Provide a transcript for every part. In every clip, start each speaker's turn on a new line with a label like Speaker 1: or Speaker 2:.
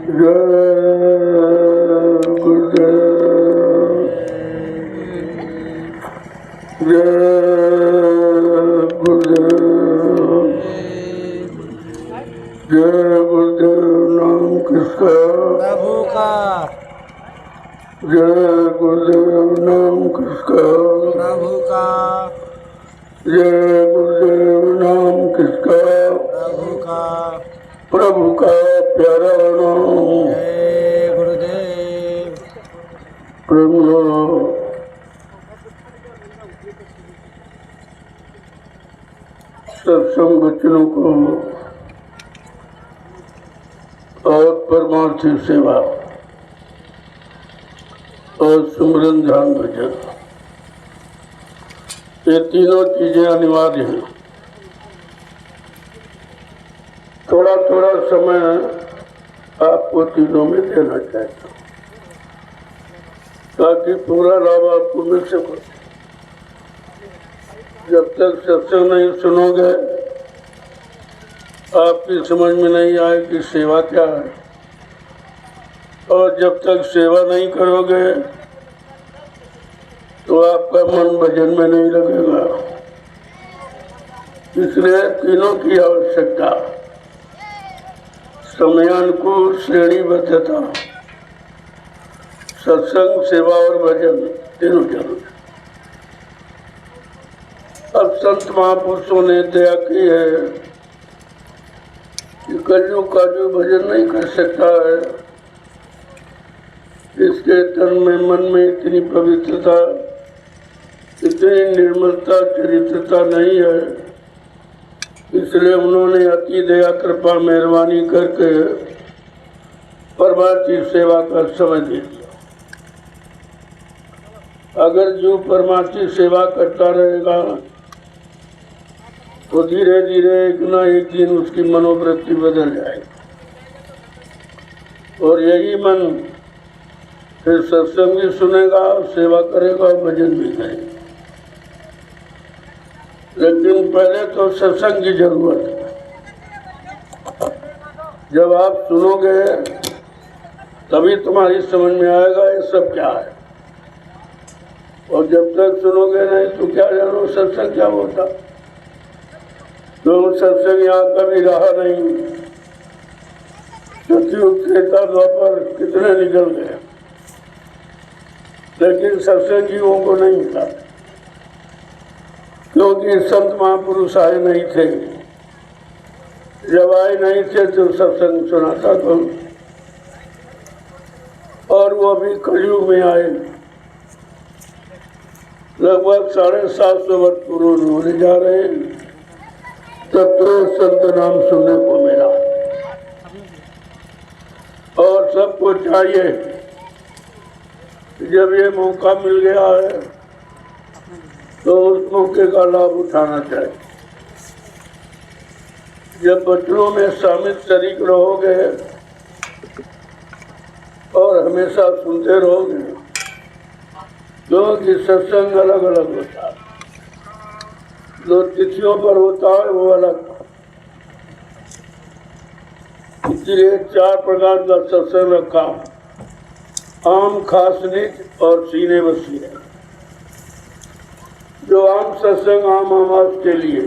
Speaker 1: जय गुरुदेव नाम किसका
Speaker 2: प्रभु का।
Speaker 1: जय गुरुदेव नाम किसका
Speaker 2: प्रभु का।
Speaker 1: जय गुरुदेव नाम किसका
Speaker 2: प्रभु का।
Speaker 1: प्रभु का प्यारा नाम।
Speaker 2: जय गुरुदेव।
Speaker 1: प्रेम सत्संग वचनों को और परमार्थी सेवा और सुमरन ध्यान भजन, ये तीनों चीजें अनिवार्य हैं। थोड़ा थोड़ा समय आपको तीनों में देना चाहिए ताकि पूरा लाभ आपको मिल सके। जब तक सत्संग नहीं सुनोगे आपकी समझ में नहीं आएगी सेवा क्या है, और जब तक सेवा नहीं करोगे तो आपका मन भजन में नहीं लगेगा। इसलिए तीनों की आवश्यकता, समयानुकूल श्रेणीबद्धता, सत्संग, सेवा और भजन तीनों जरूरी। अब संत महापुरुषों ने दया की है कि कलयुग का जो भजन नहीं कर सकता है, इसके तन में मन में इतनी पवित्रता, इतनी निर्मलता, चरित्रता नहीं है, इसलिए उन्होंने अति दया कृपा मेहरबानी करके परमार्थी सेवा का समय दे दिया। अगर जो परमार्थी सेवा करता रहेगा तो धीरे धीरे एक न एक दिन उसकी मनोवृत्ति बदल जाएगी, और यही मन फिर सत्संग भी सुनेगा, सेवा करेगा, भजन भी करेगा। लेकिन पहले तो सत्संग की जरूरत है। जब आप सुनोगे तभी तुम्हारी समझ में आएगा ये सब क्या है, और जब तक सुनोगे नहीं तो क्या जानो सत्संग क्या होता। तो सत्संग यहाँ कभी रहा नहीं। सतयुग त्रेता द्वापर कितने निकल गए, लेकिन सत्संगियों को नहीं मिला, क्योंकि संत महापुरुष आए नहीं थे। जब आए नहीं थे तो सत्संग सुनाता कौन, और वो अभी कलयुग में आए। लगभग 750 वर्ष पूर्व होने जा रहे हैं, तब तो संत नाम सुनने को मिला। और सबको चाहिए जब ये मौका मिल गया है तो उस मौके का लाभ उठाना चाहिए। जब बच्चों में शामिल शरीक रहोगे और हमेशा सुनते रहोगे, क्योंकि सत्संग अलग अलग होता है। जो तिथियों पर होता है वो अलग, इसलिए 4 प्रकार का सत्संग रखा: आम, खास, निज और सीने वसीने। जो आम सत्संग आम आवाज के लिए,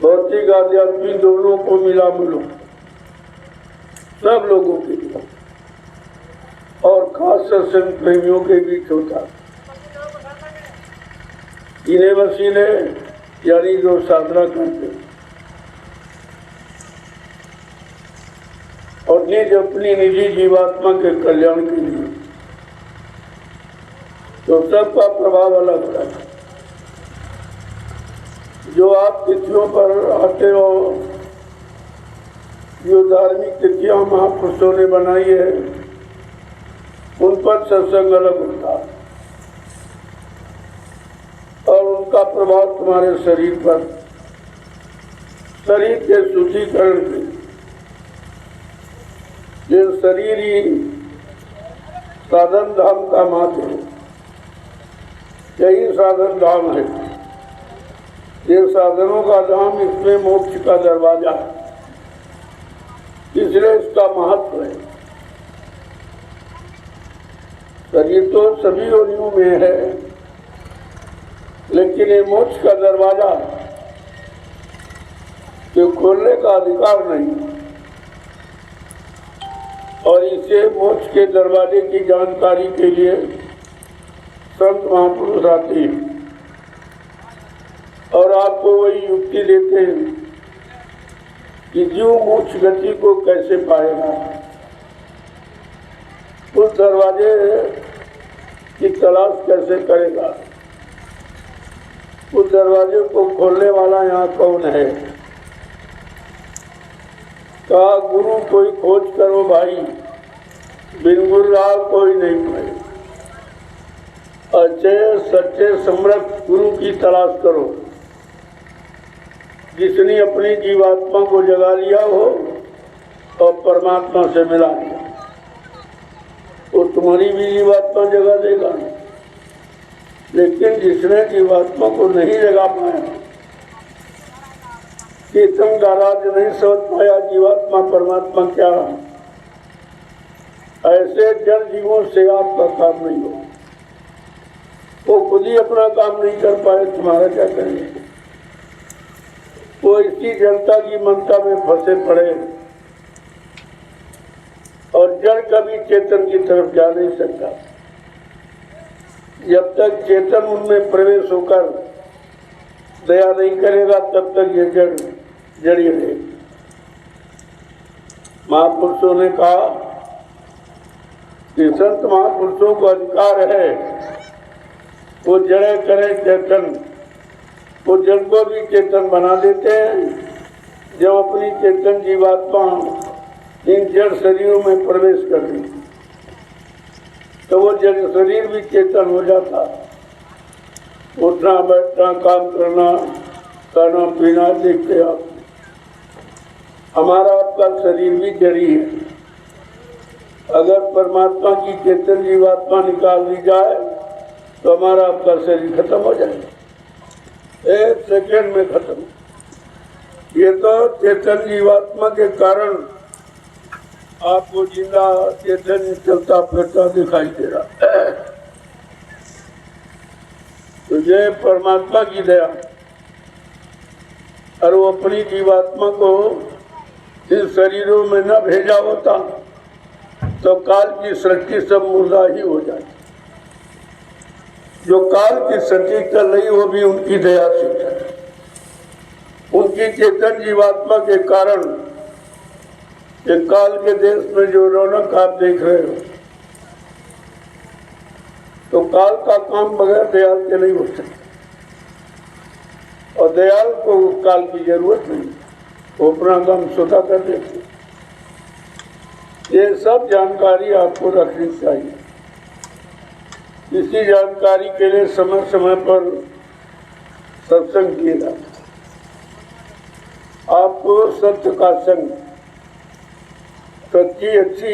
Speaker 1: भौतिक आध्यात्मिक दोनों को मिला मिलो, सब लोगों के लिए, और खास सत्संग प्रेमियों के बीच होता है। सीने वसीने यानी जो साधना करते, और निज अपनी निजी जीवात्मा के कल्याण के लिए, तो सबका प्रभाव अलग अलग है। जो आप तिथियों पर आते हो, जो धार्मिक तिथियां महापुरुषों ने बनाई है, उन पर सत्संग अलग होता है, और उनका प्रभाव तुम्हारे शरीर पर, शरीर के शुद्धिकरण के, ये शरीर ही साधन धाम का माध्यम है। यही साधन धाम है, ये साधनों का धाम, इसमें मोक्ष का दरवाजा है। इसलिए इसका महत्व है। शरीर तो सभी योनियों में है, लेकिन ये मोक्ष का दरवाजा जो खोलने का अधिकार नहीं, और इसे मोक्ष के दरवाजे की जानकारी के लिए संत महापुरुष आते हैं और आपको वही युक्ति देते हैं कि जीव मोक्ष गति को कैसे पाएगा, उस दरवाजे की तलाश कैसे करेगा, उस दरवाजे को खोलने वाला यहाँ कौन है। कहा गुरु कोई खोज करो भाई, बिन गुरु राह कोई नहीं पाए। अच्छे सच्चे समर्थ गुरु की तलाश करो, जिसने अपनी जीवात्मा को जगा लिया हो और परमात्मा से मिला लिया, वो तुम्हारी भी जीवात्मा जगा देगा। लेकिन जिसने जीवात्मा को नहीं जगा पाया, चेतन का राज नहीं समझ पाया जीवात्मा परमात्मा क्या, ऐसे जड़ जीवों से आपका काम नहीं हो। वो खुद ही अपना काम नहीं कर पाए, तुम्हारा क्या करेंगे। वो इसी जनता की ममता में फंसे पड़े और जड़ कभी चेतन की तरफ जा नहीं सकता। जब तक चेतन उनमें प्रवेश होकर दया नहीं करेगा, तब तक ये जड़ जड़ी रहेगी। महापुरुषों ने कहा कि संत महापुरुषों को अधिकार है, वो जड़े करे चेतन, वो जड़ को भी चेतन बना देते हैं। जब अपनी चेतन जीवात्मा इन जड़ शरीरों में प्रवेश कर दी, तो वो जड़ शरीर भी चेतन हो जाता। उठना बैठना काम करना खाना पीना देखते आप, हमारा आपका शरीर भी जड़ी है। अगर परमात्मा की चेतन जीवात्मा निकाल दी जाए तो हमारा आपका शरीर खत्म हो जाएगा, 1 सेकंड में खत्म। ये तो चेतन जीवात्मा के कारण आपको जिंदा चेतन चलता फिरता दिखाई दे रहा है। तो ये परमात्मा की दया, और वो अपनी जीवात्मा को इन शरीरों में न भेजा होता तो काल की सृष्टि सब मुर्दा ही हो जाती। जो काल की सृष्टि चल रही वो भी उनकी दया से चल, उनकी चेतन जीवात्मा के कारण ये काल के देश में जो रौनक आप देख रहे हो, तो काल का काम बगैर दयाल के नहीं हो सकता, और दयाल को काल की जरूरत नहीं, वो अपना काम स्वतः कर देते। ये सब जानकारी आपको रखनी चाहिए। इसी जानकारी के लिए समय समय पर सत्संग किया जाता है। आपको सत्य का संग, सच्ची अच्छी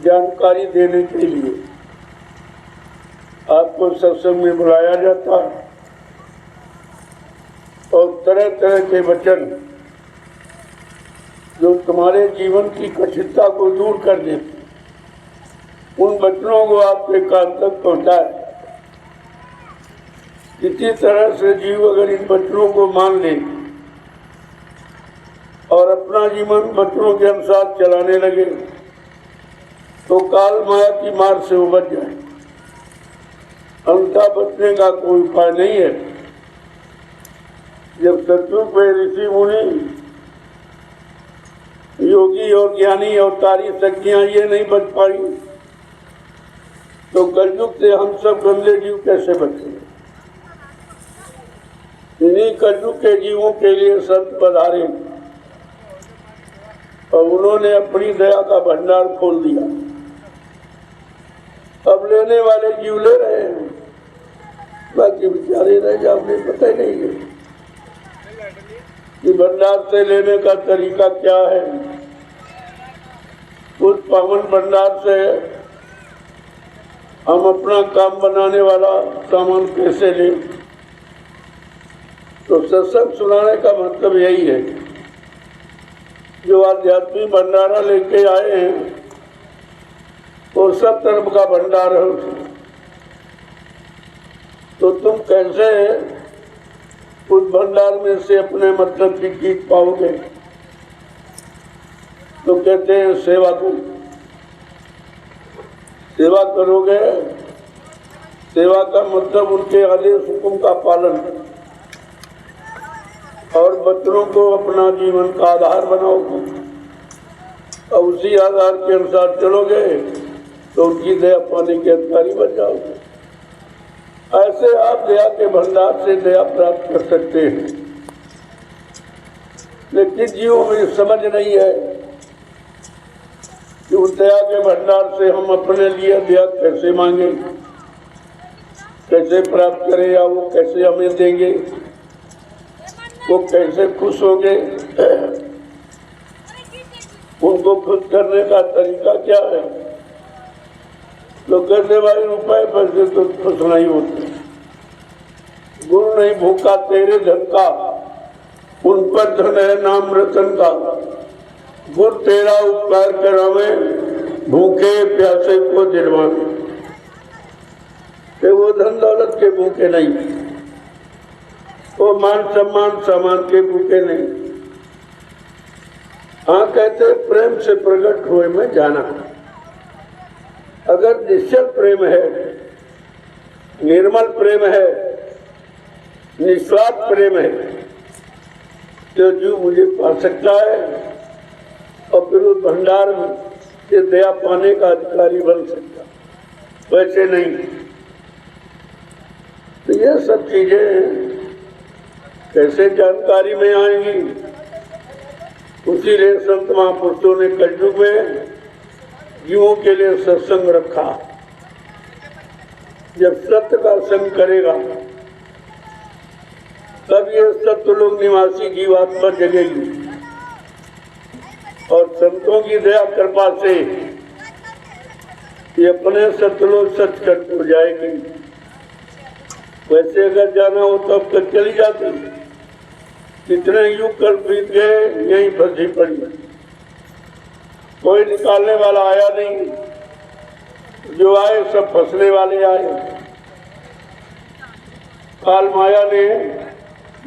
Speaker 1: जानकारी देने के लिए आपको सत्संग में बुलाया जाता है, और तरह तरह के वचन जो तुम्हारे जीवन की कठिनता को दूर कर देते, उन वचनों को आपके कान तक पहुंचाए। किसी तरह से जीव अगर इन वचनों को मान ले और अपना जीवन वचनों के अनुसार चलाने लगे, तो काल माया की मार से उबर जाए। अंधा बचने का कोई उपाय नहीं है। जब सतयुग में ऋषि मुनि योगी और ज्ञानी अवतारी शक्तियां ये नहीं बच पाई, तो कलयुग से हम सब गंदे जीव कैसे बचेंगे। इन्हीं कलयुग के जीवों के लिए संत पधारे और उन्होंने अपनी दया का भंडार खोल दिया। अब लेने वाले जीव ले रहे हैं, बाकी बेचारे रह जाओगे, पता ही नहीं है कि भंडार से लेने का तरीका क्या है। उस पावन भंडार से हम अपना काम बनाने वाला सामान कैसे लें। तो सत्संग सुनाने का मतलब यही है जो आध्यात्मिक भंडारा लेके आए हैं वो सब धर्म का भंडार है उसमें। तो तुम कैसे उस भंडार में से अपने मतलब की चीज पाओगे? तो कहते हैं सेवा करो। सेवा करोगे, सेवा का मतलब उनके आदेश हुक्म का पालन और बच्चों को अपना जीवन का आधार बनाओगे और उसी आधार के अनुसार चलोगे तो उनकी दया पाने के अधिकारी बन जाओगे। ऐसे आप दया के भंडार से दया प्राप्त कर सकते हैं। लेकिन जीवों में समझ नहीं है कि उस दया के भंडार से हम अपने लिए दया कैसे मांगे, कैसे प्राप्त करें, या वो कैसे हमें देंगे, वो कैसे खुश होंगे, उनको खुश करने का तरीका क्या है? लोग कहते भाई रुपए पैसे तो खुश नहीं होते, गुरु नहीं भूखा तेरे धन का, उन पर धन है नाम रतन का, गुरु तेरा उपकार करावे, भूखे प्यासे को दिलवावे। वो धन दौलत के भूखे नहीं, वो मान सम्मान सामान के भूखे नहीं। हाँ कहते प्रेम से प्रकट हुए में जाना। अगर निश्चल प्रेम है, निर्मल प्रेम है, निस्वार्थ प्रेम है तो जीव मुझे पा सकता है और फिर उस भंडार से दया पाने का अधिकारी बन सकता। वैसे नहीं। तो ये सब चीजें कैसे जानकारी में आएंगी? उसी लिए संत महापुरुषों ने कलयुग में जीवों के लिए सत्संग रखा। जब सत्य का संग करेगा तब ये सत्यलोक निवासी जीवात्मा जगेगी और संतों की दया कृपा से ये अपने सत्यलोक सचखंड हो जाएगी। वैसे अगर जाना हो तो अब तक चली जाती। कितने युग कल बीत गए, यहीं फंसी पड़ी, कोई निकालने वाला आया नहीं। जो आए सब फंसने वाले आए। काल माया ने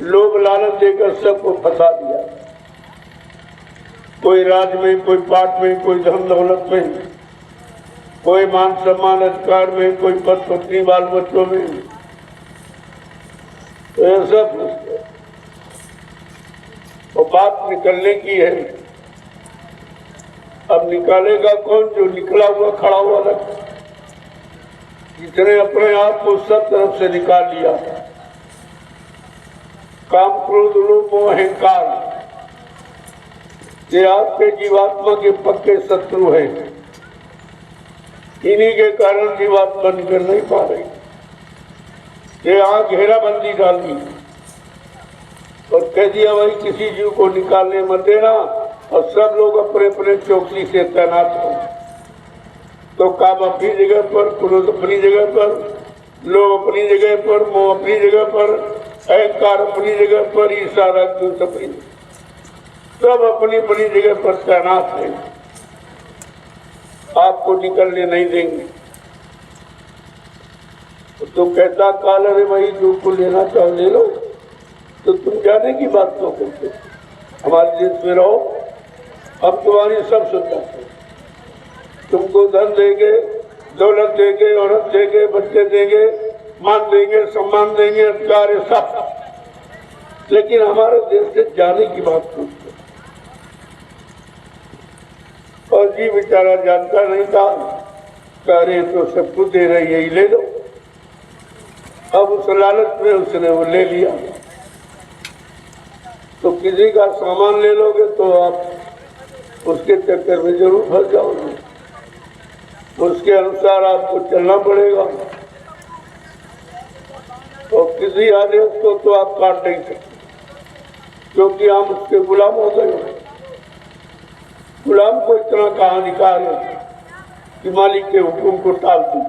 Speaker 1: लोभ लालच देकर सबको फंसा दिया। कोई राज में, कोई पाठ में, कोई धन दौलत में, कोई मान सम्मान अधिकार में, कोई पद पत्नी बाल बच्चों में। तो ये सब और बात निकलने की है। अब निकालेगा कौन? जो निकला हुआ खड़ा हुआ लग, जिसने अपने आप को सब तरफ से निकाल लिया। काम क्रोध लोभ मोह अहंकार ये आपके जीवात्मा के पक्के शत्रु हैं। इन्हीं के कारण जीवात्मा निकल नहीं पा रही। ये आंख घेराबंदी डाल दी और कह दिया भाई किसी जीव को निकालने मत देना और सब लोग अपने अपने चौकसी से तैनात हो। तो काम अपनी जगह पर, क्रोध अपनी जगह पर, लोभ अपनी जगह पर, मोह अपनी जगह पर, अहंकार अपनी जगह पर, ईर्ष्या राग अपनी, सब अपनी अपनी जगह पर तैनात है। आपको निकलने नहीं देंगे। तो कहता काल अरे भाई जो को लेना चाहो ले लो। तो तुम जाने की बात तो करते, हमारे देश में रहो, हम तुम्हारी सब सुनता है। तुमको धन देंगे, दौलत देंगे, औरत देंगे, बच्चे देंगे, मान देंगे, सम्मान देंगे, अधिकार है सब। लेकिन हमारे देश से जाने की बात पूछते और जी बेचारा जानता नहीं था। कह रहे तो सब कुछ दे रही है, ले लो। अब उस लालच में उसने वो ले लिया। तो किसी का सामान ले लोगे तो आप उसके चक्कर में जरूर फंस जाओगे। उसके अनुसार आपको चलना पड़ेगा और किसी आदेश को तो आप काट नहीं सकते क्योंकि हम उसके गुलाम हो गए। गुलाम को इतना कहाँ अधिकार है कि मालिक के हुक्म को टाल दूं।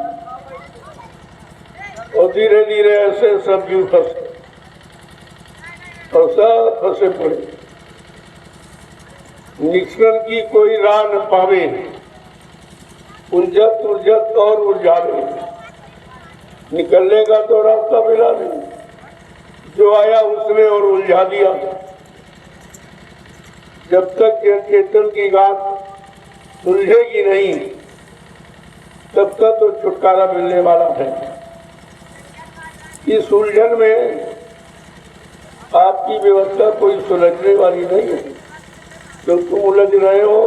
Speaker 1: और धीरे धीरे ऐसे सब जीव फंसे और सब फंसे पड़े। निकल की कोई राह न पावे, उलझत उलझत और उलझावे। निकलने का तो रास्ता मिला नहीं, जो आया उसने और उलझा दिया। जब तक यह चेतन की गांठ सुलझेगी नहीं, तब तक तो छुटकारा मिलने वाला है। इस उलझन में आपकी व्यवस्था कोई सुलझने वाली नहीं है, तो तुम उलझ रहे हो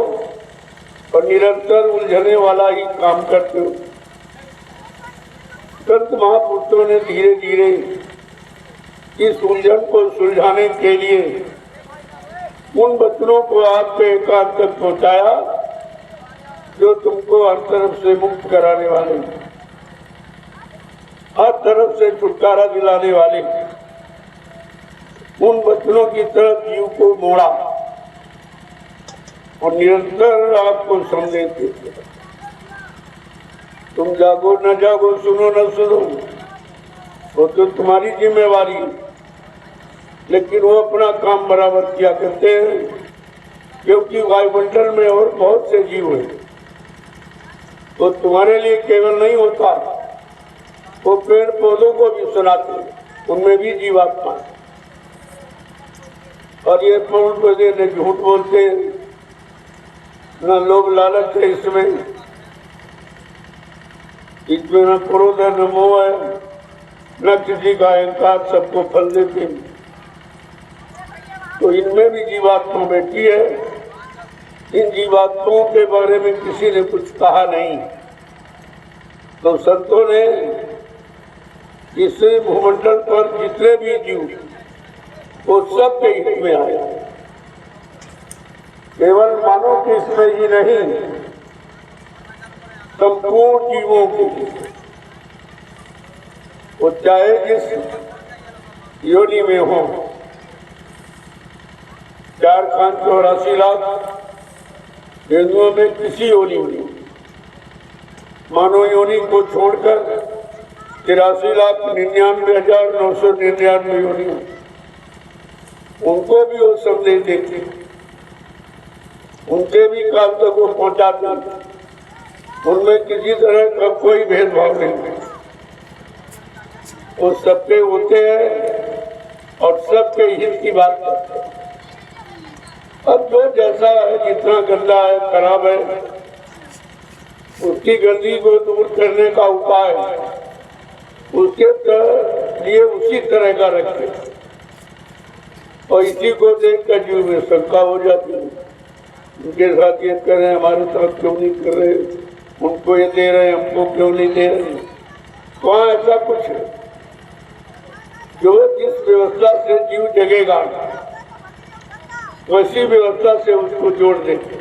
Speaker 1: और निरंतर उलझने वाला ही काम करते हो। संत महापुरुषों ने धीरे धीरे इस उलझन को सुलझाने के लिए उन वचनों को आपके एकांत तक पहुंचाया जो तुमको हर तरफ से मुक्त कराने वाले, हर तरफ से छुटकारा दिलाने वाले। उन वचनों की तरफ जीव को मोड़ा और निरंतर आपको संदेश देते। तुम जागो न जागो, सुनो न सुनो, वो तो तुम्हारी जिम्मेवारी, लेकिन वो अपना काम बराबर किया करते हैं, क्योंकि वायुमंडल में और बहुत से जीव हैं। वो तुम्हारे लिए केवल नहीं होता, वो पेड़ पौधों को भी सुनाते, उनमें भी जीवात्मा। और ये पेड़ पौधे न झूठ बोलते, न लोभ लालच है इसमें न क्रोध है, न मोह है, न किसी का अहंकार, सबको फल देते। तो इनमें भी जीवात्मा बैठी है। इन जीवात्माओं के बारे में किसी ने कुछ कहा नहीं, तो संतों ने इस भूमंडल पर जितने भी जीव, वो सब के हित में आया। केवल मानव के हित में ही नहीं, संपूर्ण जीवों की, वो चाहे जिस योनि में हो। 4,84 लाख हिंदुओं में किसी योनि में, मानव योनि को छोड़कर 83,99,999 योनि, उनको भी वो संदेश देते, उनके भी काम तक वो पहुंचाते। उनमें किसी तरह का कोई भेदभाव नहीं, वो सबके होते हैं और सबके हित की बात करते हैं। अब जो जैसा है, जितना गंदा है, खराब है, उसकी गंदगी को दूर करने का उपाय उसके लिए उसी तरह का रखे। और इसी को देखकर जीव में शंका हो जाती है, उनके साथ ये कर रहे, हमारे साथ क्यों नहीं कर रहे, उनको ये दे रहे, हमको क्यों नहीं दे रहे। वहाँ ऐसा कुछ है, जो जिस व्यवस्था से जीव जगेगा वैसी व्यवस्था से उसको जोड़ देते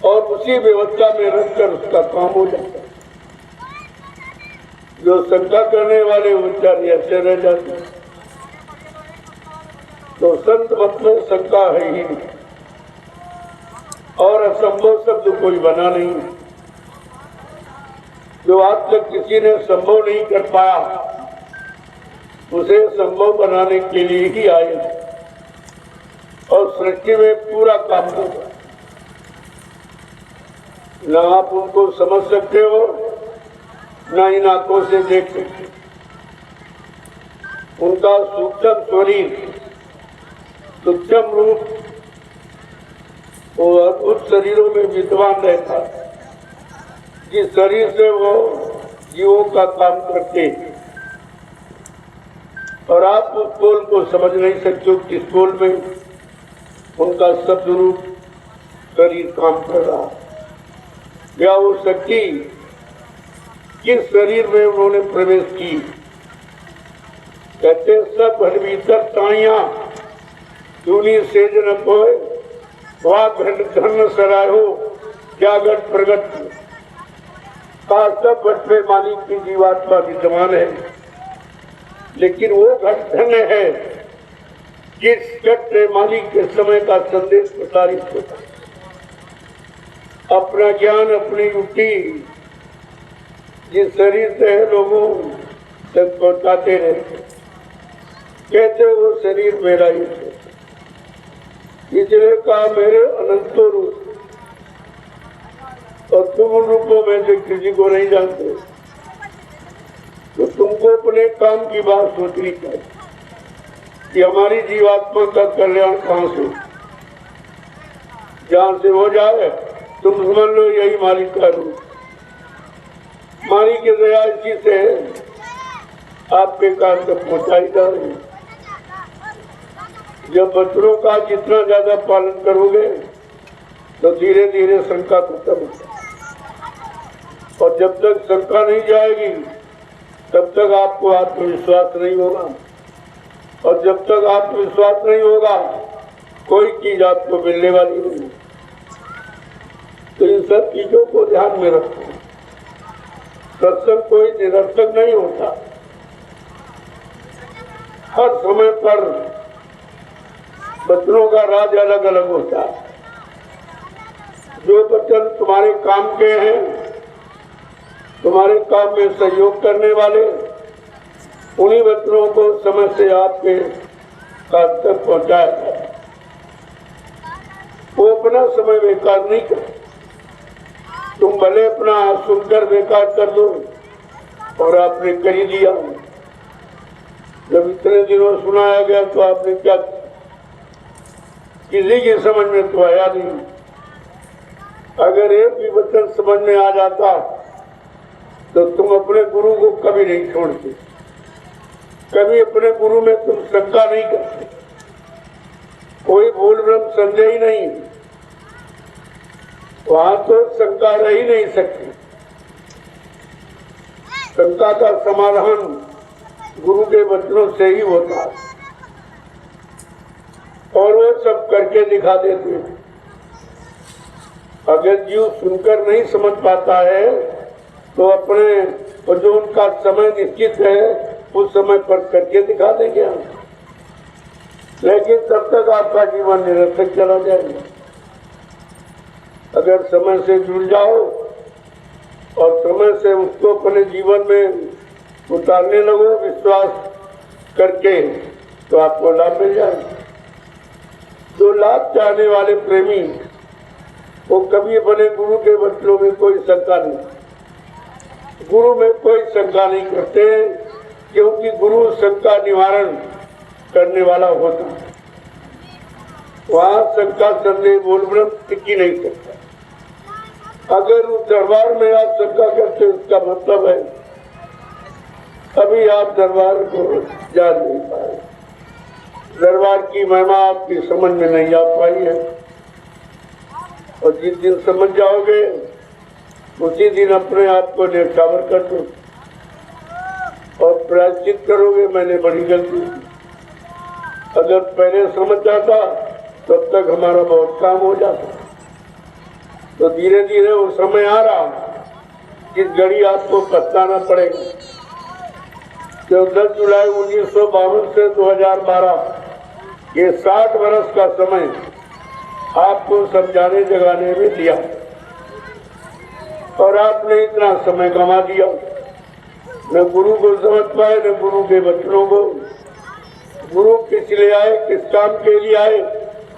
Speaker 1: और उसी व्यवस्था में रखकर उसका काम हो जाता है। जो शंका करने वाले विचार ऐसे रह जाते, तो संत मत में शंका है ही नहीं, और असंभव शब्द कोई बना नहीं। जो आज तक किसी ने संभव नहीं कर पाया, उसे संभव बनाने के लिए ही आए और सृष्टि में पूरा काम होगा। न आप उनको समझ सकते हो, न इन आंखों से देख सकते। उनका सूक्ष्म शरीर, सूक्ष्म रूप वो अद्भुत शरीरों में विद्वान रहता, जिस शरीर से वो जीवों का काम करते, और आप उस बोल को समझ नहीं सकते हो किस बोल में उनका शब्द रूप शरीर काम कर रहा, या वो शक्ति किस शरीर में उन्होंने प्रवेश की। कहते सब घर भीतर ताइया दूनी सेज न कोय, वह घट धन सराहो क्या घट प्रगट का। सब घट में मालिक की जीवात्मा विद्यमान है, लेकिन वो घट धन है जिस घट से मालिक के समय का संदेश प्रसारित होता है। अपना ज्ञान, अपनी युक्ति जिस शरीर से है लोगों तक पहुंचाते रहते, कहते वो शरीर मेरा ही है। इसलिए कहा मेरे अनंतो रूप, और तुम उन रूपों में से किसी को नहीं जानते, तो तुमको अपने काम की बात सोचनी चाहिए कि हमारी जीवात्मा का कल्याण कहाँ से, जहां से हो जाए तुम समझ लो यही मालिक का रूप। मालिक की दया इसी से आपके काम तक पहुंचाई जा रही है। जब बच्चों का जितना ज्यादा पालन करोगे तो धीरे धीरे शंका खत्म होगी, और जब तक शंका नहीं जाएगी तब तक आपको आत्मविश्वास नहीं होगा, और जब तक आत्मविश्वास नहीं होगा कोई चीज आपको मिलने वाली नहीं। तो इन सब चीजों को ध्यान में रखो। सत्संग कोई निरर्थक नहीं होता। हर समय पर वचनों का राज अलग अलग होता है। जो वचन तुम्हारे काम के हैं, तुम्हारे काम में सहयोग करने वाले, उन्हीं वचनों को समय से आपके काज तक पहुंचाया जाए। वो अपना समय बेकार नहीं करे। तुम भले अपना सुनकर बेकार कर दो, और आपने कर ही दिया। जब इतने दिनों सुनाया गया तो आपने क्या, किसी की समझ में तो आया नहीं। अगर एक भी वचन समझ में आ जाता तो तुम अपने गुरु को कभी नहीं छोड़ते, कभी अपने गुरु में तुम शंका नहीं करते, कोई भूल भ्रम संदेह ही नहीं, वहां तो शंका रह ही नहीं सकती। शंका का समाधान गुरु के वचनों से ही होता है, और वो सब करके दिखा देते हैं। अगर जीव सुनकर नहीं समझ पाता है तो अपने जो उनका समय निश्चित है उस समय पर करके दिखा देंगे हम, लेकिन तब तक आपका जीवन निरर्थक चला जाएगा। अगर समय से जुड़ जाओ और समय से उसको अपने जीवन में उतारने लगो विश्वास करके, तो आपको लाभ मिल जाएगा। जो लाभ चाहने वाले प्रेमी वो कभी अपने गुरु के वचनों में कोई शंका नहीं, गुरु में कोई शंका नहीं करते, क्योंकि गुरु शंका निवारण करने वाला होता है। वहां शंका संदेह बोल भ्रम टिक ही नहीं सकता। अगर उस दरबार में आप शंका करते, उसका मतलब है अभी आप दरबार को जान नहीं पाए, दरबार की महिमा आपकी समझ में नहीं आ पाई है। और जिस दिन समझ जाओगे उसी दिन अपने आप को न्यौछावर कर दो और प्रायश्चित करोगे, मैंने बड़ी गलती की। अगर पहले समझ जाता तब तक हमारा बहुत काम हो जाता। तो धीरे धीरे वो समय आ रहा, इस घड़ी आपको पछताना पड़ेगा। जो 10 जुलाई 1952 से 2012 ये 60 वर्ष का समय आपको समझाने जगाने में दिया, और आपने इतना समय गंवा दिया। न गुरु को समझ पाए, न गुरु के वचनों को। गुरु किस लिए आए, किस काम के लिए आए,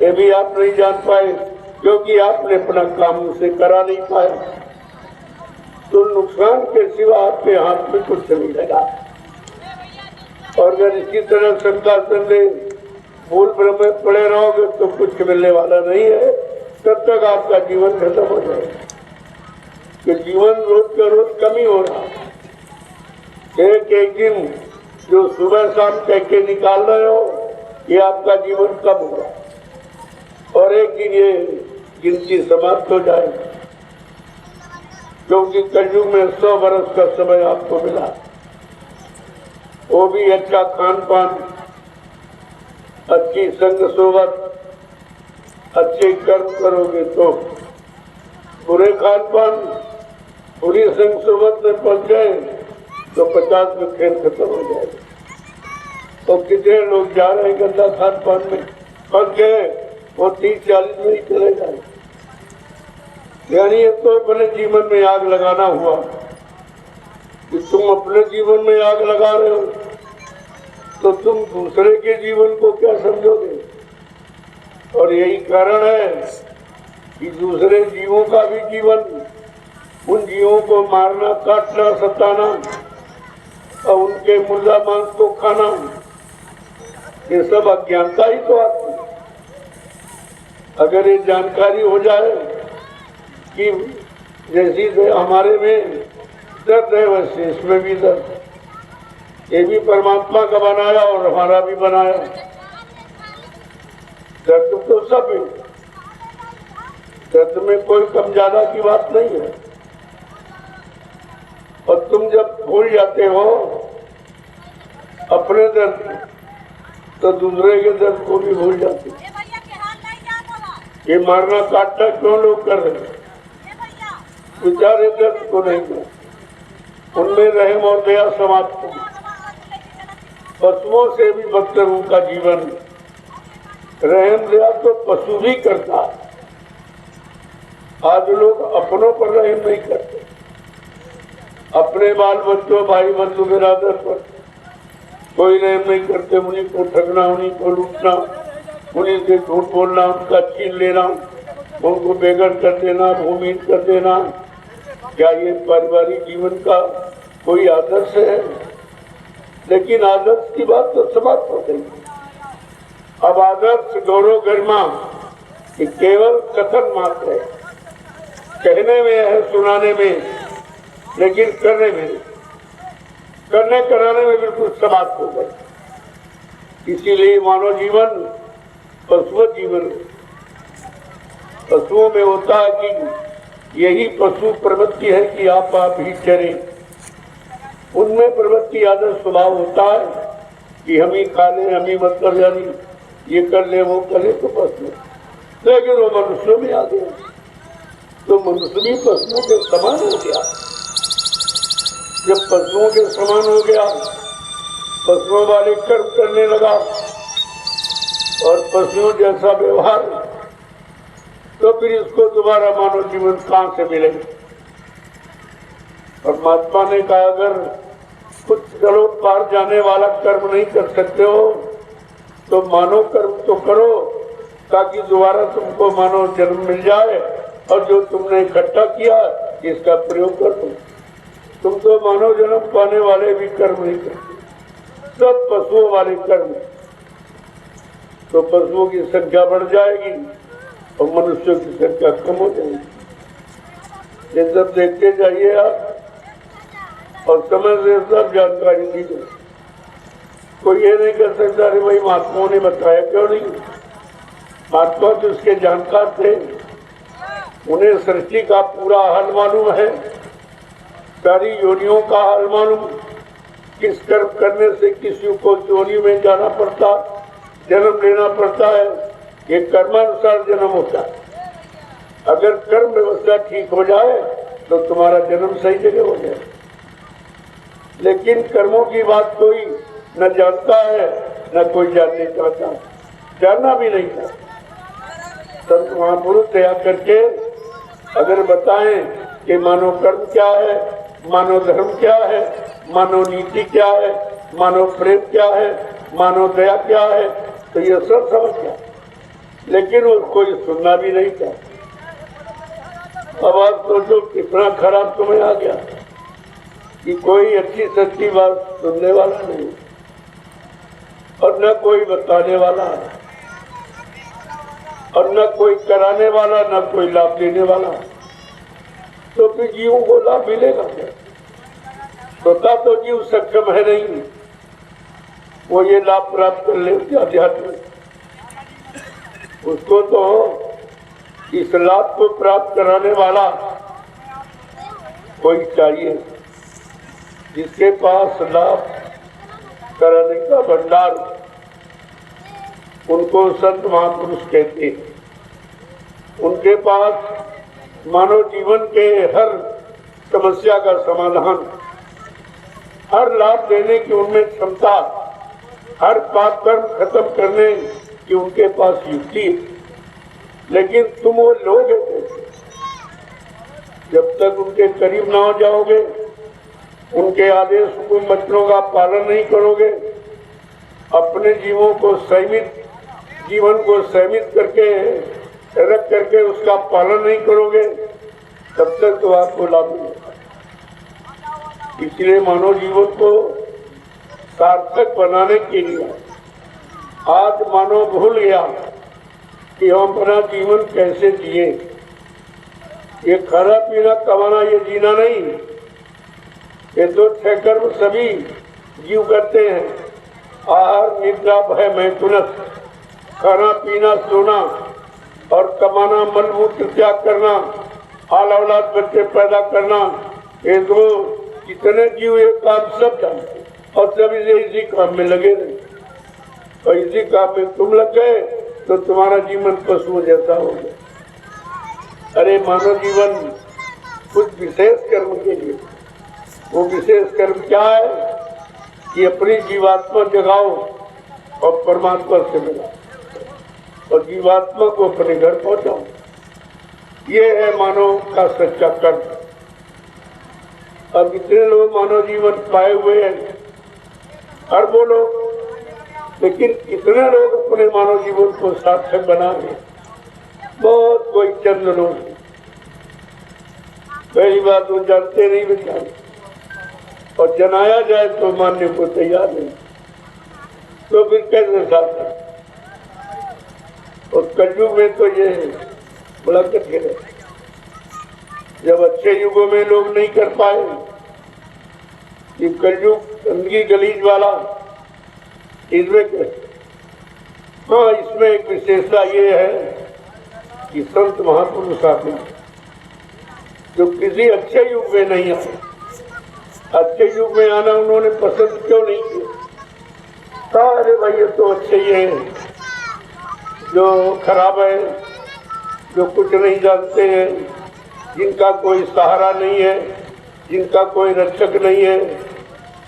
Speaker 1: ये भी आप नहीं जान पाए, क्योंकि आपने अपना काम उसे करा नहीं पाया। तो नुकसान के सिवा आपके हाथ में कुछ नहीं लगा। और अगर इसी तरह शंका संदेह भूल भ्रम में पड़े रहोगे तो कुछ मिलने वाला नहीं है। तब तक आपका जीवन खत्म हो जाएगा। कि जीवन रोज का रोज कम ही हो रहा। एक एक दिन जो सुबह शाम कह के निकाल रहे हो, ये आपका जीवन कम होगा, और एक दिन ये गिनती समाप्त हो जाएगी। क्योंकि कलयुग में 100 वर्ष का समय आपको मिला, वो भी अच्छा खान पान, अच्छी संग सोबत, अच्छे कर्म करोगे तो। बुरे खान पान, बुरी संग सोबत में पहुंच गए तो 50 में खेल खत्म हो जाएगा। तो कितने लोग जा रहे हैं गंदा खान पान में, फंस गए, वो 30-40 में ही चले जाए। यानी ये तो अपने जीवन में आग लगाना हुआ कि तुम अपने जीवन में आग लगा रहे हो, तो तुम दूसरे के जीवन को क्या समझोगे। और यही कारण है कि दूसरे जीवों का भी जीवन, उन जीवों को मारना, काटना, सताना और उनके मुर्दा मांस को खाना, ये सब अज्ञानता ही तो आती है। अगर ये जानकारी हो जाए कि जैसी हमारे में दर्द है वैसे इसमें भी दर्द, ये भी परमात्मा का बनाया और हमारा भी बनाया। दर्द तो सब है, दर्द में कोई कम ज्यादा की बात नहीं है। और तुम जब भूल जाते हो अपने दर्द, तो दूसरे के दर्द को भी भूल जाते हो। ये मारना काटना क्यों लोग कर रहे हैं? बेचारे दर्द को नहीं कर, उनमें रहम और दया समाप्त हो। पशुओं से भी बदतर उनका जीवन। रहम दया तो पशु भी करता है। आज लोग अपनों पर रहम नहीं करते, अपने बाल बच्चों, भाई बंधु बिरादर पर कोई रहम नहीं करते। उन्हीं को ठगना, उन्हीं को लूटना, उन्हीं से झूठ बोलना, उनका छीन लेना, उनको बेघर कर देना, भूमिहीन कर देना। क्या ये पारिवारिक जीवन का कोई आदर्श है? लेकिन आदर्श की बात तो समाप्त हो गई। अब आदर्श, गौरव, गरिमा ये केवल कथन मात्र है, कहने में है, सुनाने में, लेकिन करने में नहीं। करने कराने में बिल्कुल समाप्त हो गए। इसीलिए मानव जीवन पशु जीवन है। पशुओं में होता है कि यही पशु प्रवृत्ति है कि आप ही चरें। उनमें प्रवृत्ति आदर्श स्वभाव होता है कि हम ही खा लें, हम ही मतलब यानी ये कर ले, वो कर ले, तो पशु। लेकिन वो मनुष्यों में आ गया तो मनुष्य भी पशुओं के समान हो गया। जब पशुओं के समान हो गया, पशुओं वाले कर्म करने लगा और पशुओं जैसा व्यवहार, तो फिर इसको दोबारा मानव जीवन कहां से मिलेगा? परमात्मा ने कहा अगर कुछ चलो पार जाने वाला कर्म नहीं कर सकते हो तो मानव कर्म तो करो, ताकि दोबारा तुमको मानव जन्म मिल जाए और जो तुमने इकट्ठा किया इसका प्रयोग कर दो। तुम तो मानव जन्म पाने वाले भी कर्म नहीं करते, सब पशुओं वाले कर्म। तो पशुओं की संख्या बढ़ जाएगी और मनुष्यों की संख्या कम हो जाएगी। ये सब देखते जाइए आप और समय से सब जानकारी दीजिए। कोई ये नहीं कर सकता अरे भाई महात्माओं ने बताया क्यों नहीं। महात्मा तो उसके जानकार थे, उन्हें सृष्टि का पूरा हाल मालूम है, सारी योनियों का हाल मालूम, किस कर्म करने से किसी को योनि में जाना पड़ता, जन्म लेना पड़ता है। ये कर्मानुसार जन्म होता है। अगर कर्म व्यवस्था ठीक हो जाए तो तुम्हारा जन्म सही जगह हो जाए। लेकिन कर्मों की बात कोई न जानता है, न कोई जानने चाहता, जानना भी नहीं चाहता। संत महापुरुष दया करके अगर बताएं कि मानव कर्म क्या है, मानव धर्म क्या है, मानव नीति क्या है, मानव प्रेम क्या है, मानव दया क्या है, तो ये सब समझ गया। लेकिन वो कोई सुनना भी नहीं चाहता। अब आप सोचो कितना खराब समय आ गया कि कोई अच्छी सच्ची बात सुनने वाला नहीं और न कोई बताने वाला है और न कोई कराने वाला, न कोई लाभ देने वाला। तो फिर जीवों को लाभ मिलेगा क्या? स्वतः तो जीव सक्षम है नहीं वो ये लाभ प्राप्त कर ले अध्यात्म। उसको तो इस लाभ को प्राप्त कराने वाला कोई चाहिए, जिसके पास लाभ कराने का भंडार, उनको संत महापुरुष कहते हैं। उनके पास मानव जीवन के हर समस्या का समाधान, हर लाभ देने की उनमें क्षमता, हर पाप कर्म खत्म करने की उनके पास युक्ति है। लेकिन तुम वो लोग जब तक उनके करीब ना हो जाओगे, उनके आदेश हुकुम वचनों का पालन नहीं करोगे, अपने जीवों को सीमित जीवन को सीमित करके रख करके उसका पालन नहीं करोगे तब तक तो आपको लाभ नहीं होगा। इसलिए मानव जीवन को सार्थक बनाने के लिए आज मानव भूल गया कि हम अपना जीवन कैसे जिए। ये खाना पीना कमाना ये जीना नहीं। ये तो 6 कर्म सभी जीव करते हैं। आहार निद्रा भय मैथुनस, खाना पीना सोना और कमाना, मलमूत्र त्याग करना, आल औलाद बच्चे पैदा करना, ये तो कितने जीव ये काम सब जानते और सभी से इसी काम में लगे रहे। और इसी काम में तुम लग गए तो तुम्हारा जीवन पशुओं जैसा हो गया। अरे मानव जीवन कुछ विशेष कर्म के लिए, वो विशेष कर्म क्या है कि अपनी जीवात्मा जगाओ और परमात्मा से मिलाओ और जीवात्मा को अपने घर पहुंचाओ। ये है मानव का सच्चा कर्म। अब इतने लोग मानव जीवन पाए हुए हैं, अरबों लोग, लेकिन इतने लोग अपने मानव जीवन को सार्थक बना रहे, बहुत कोई चंद लोग। पहली बात वो जानते नहीं बेचारे, और जनाया जाए तो मानने को तैयार नहीं, तो फिर कैसे सार्थक। और कलयुग में तो ये बड़ा कठिन है। जब अच्छे युगों में लोग नहीं कर पाए, ये कलयुग गंदगी गलीज वाला, इसमें हाँ, इसमें एक विशेषता ये है कि संत महापुरुष आते हैं जो किसी अच्छे युग में नहीं आए। अच्छे युग में आना उन्होंने पसंद क्यों नहीं किया? अरे भाई ये तो अच्छे ही है, जो खराब है, जो कुछ नहीं जानते हैं, जिनका कोई सहारा नहीं है, जिनका कोई रक्षक नहीं है,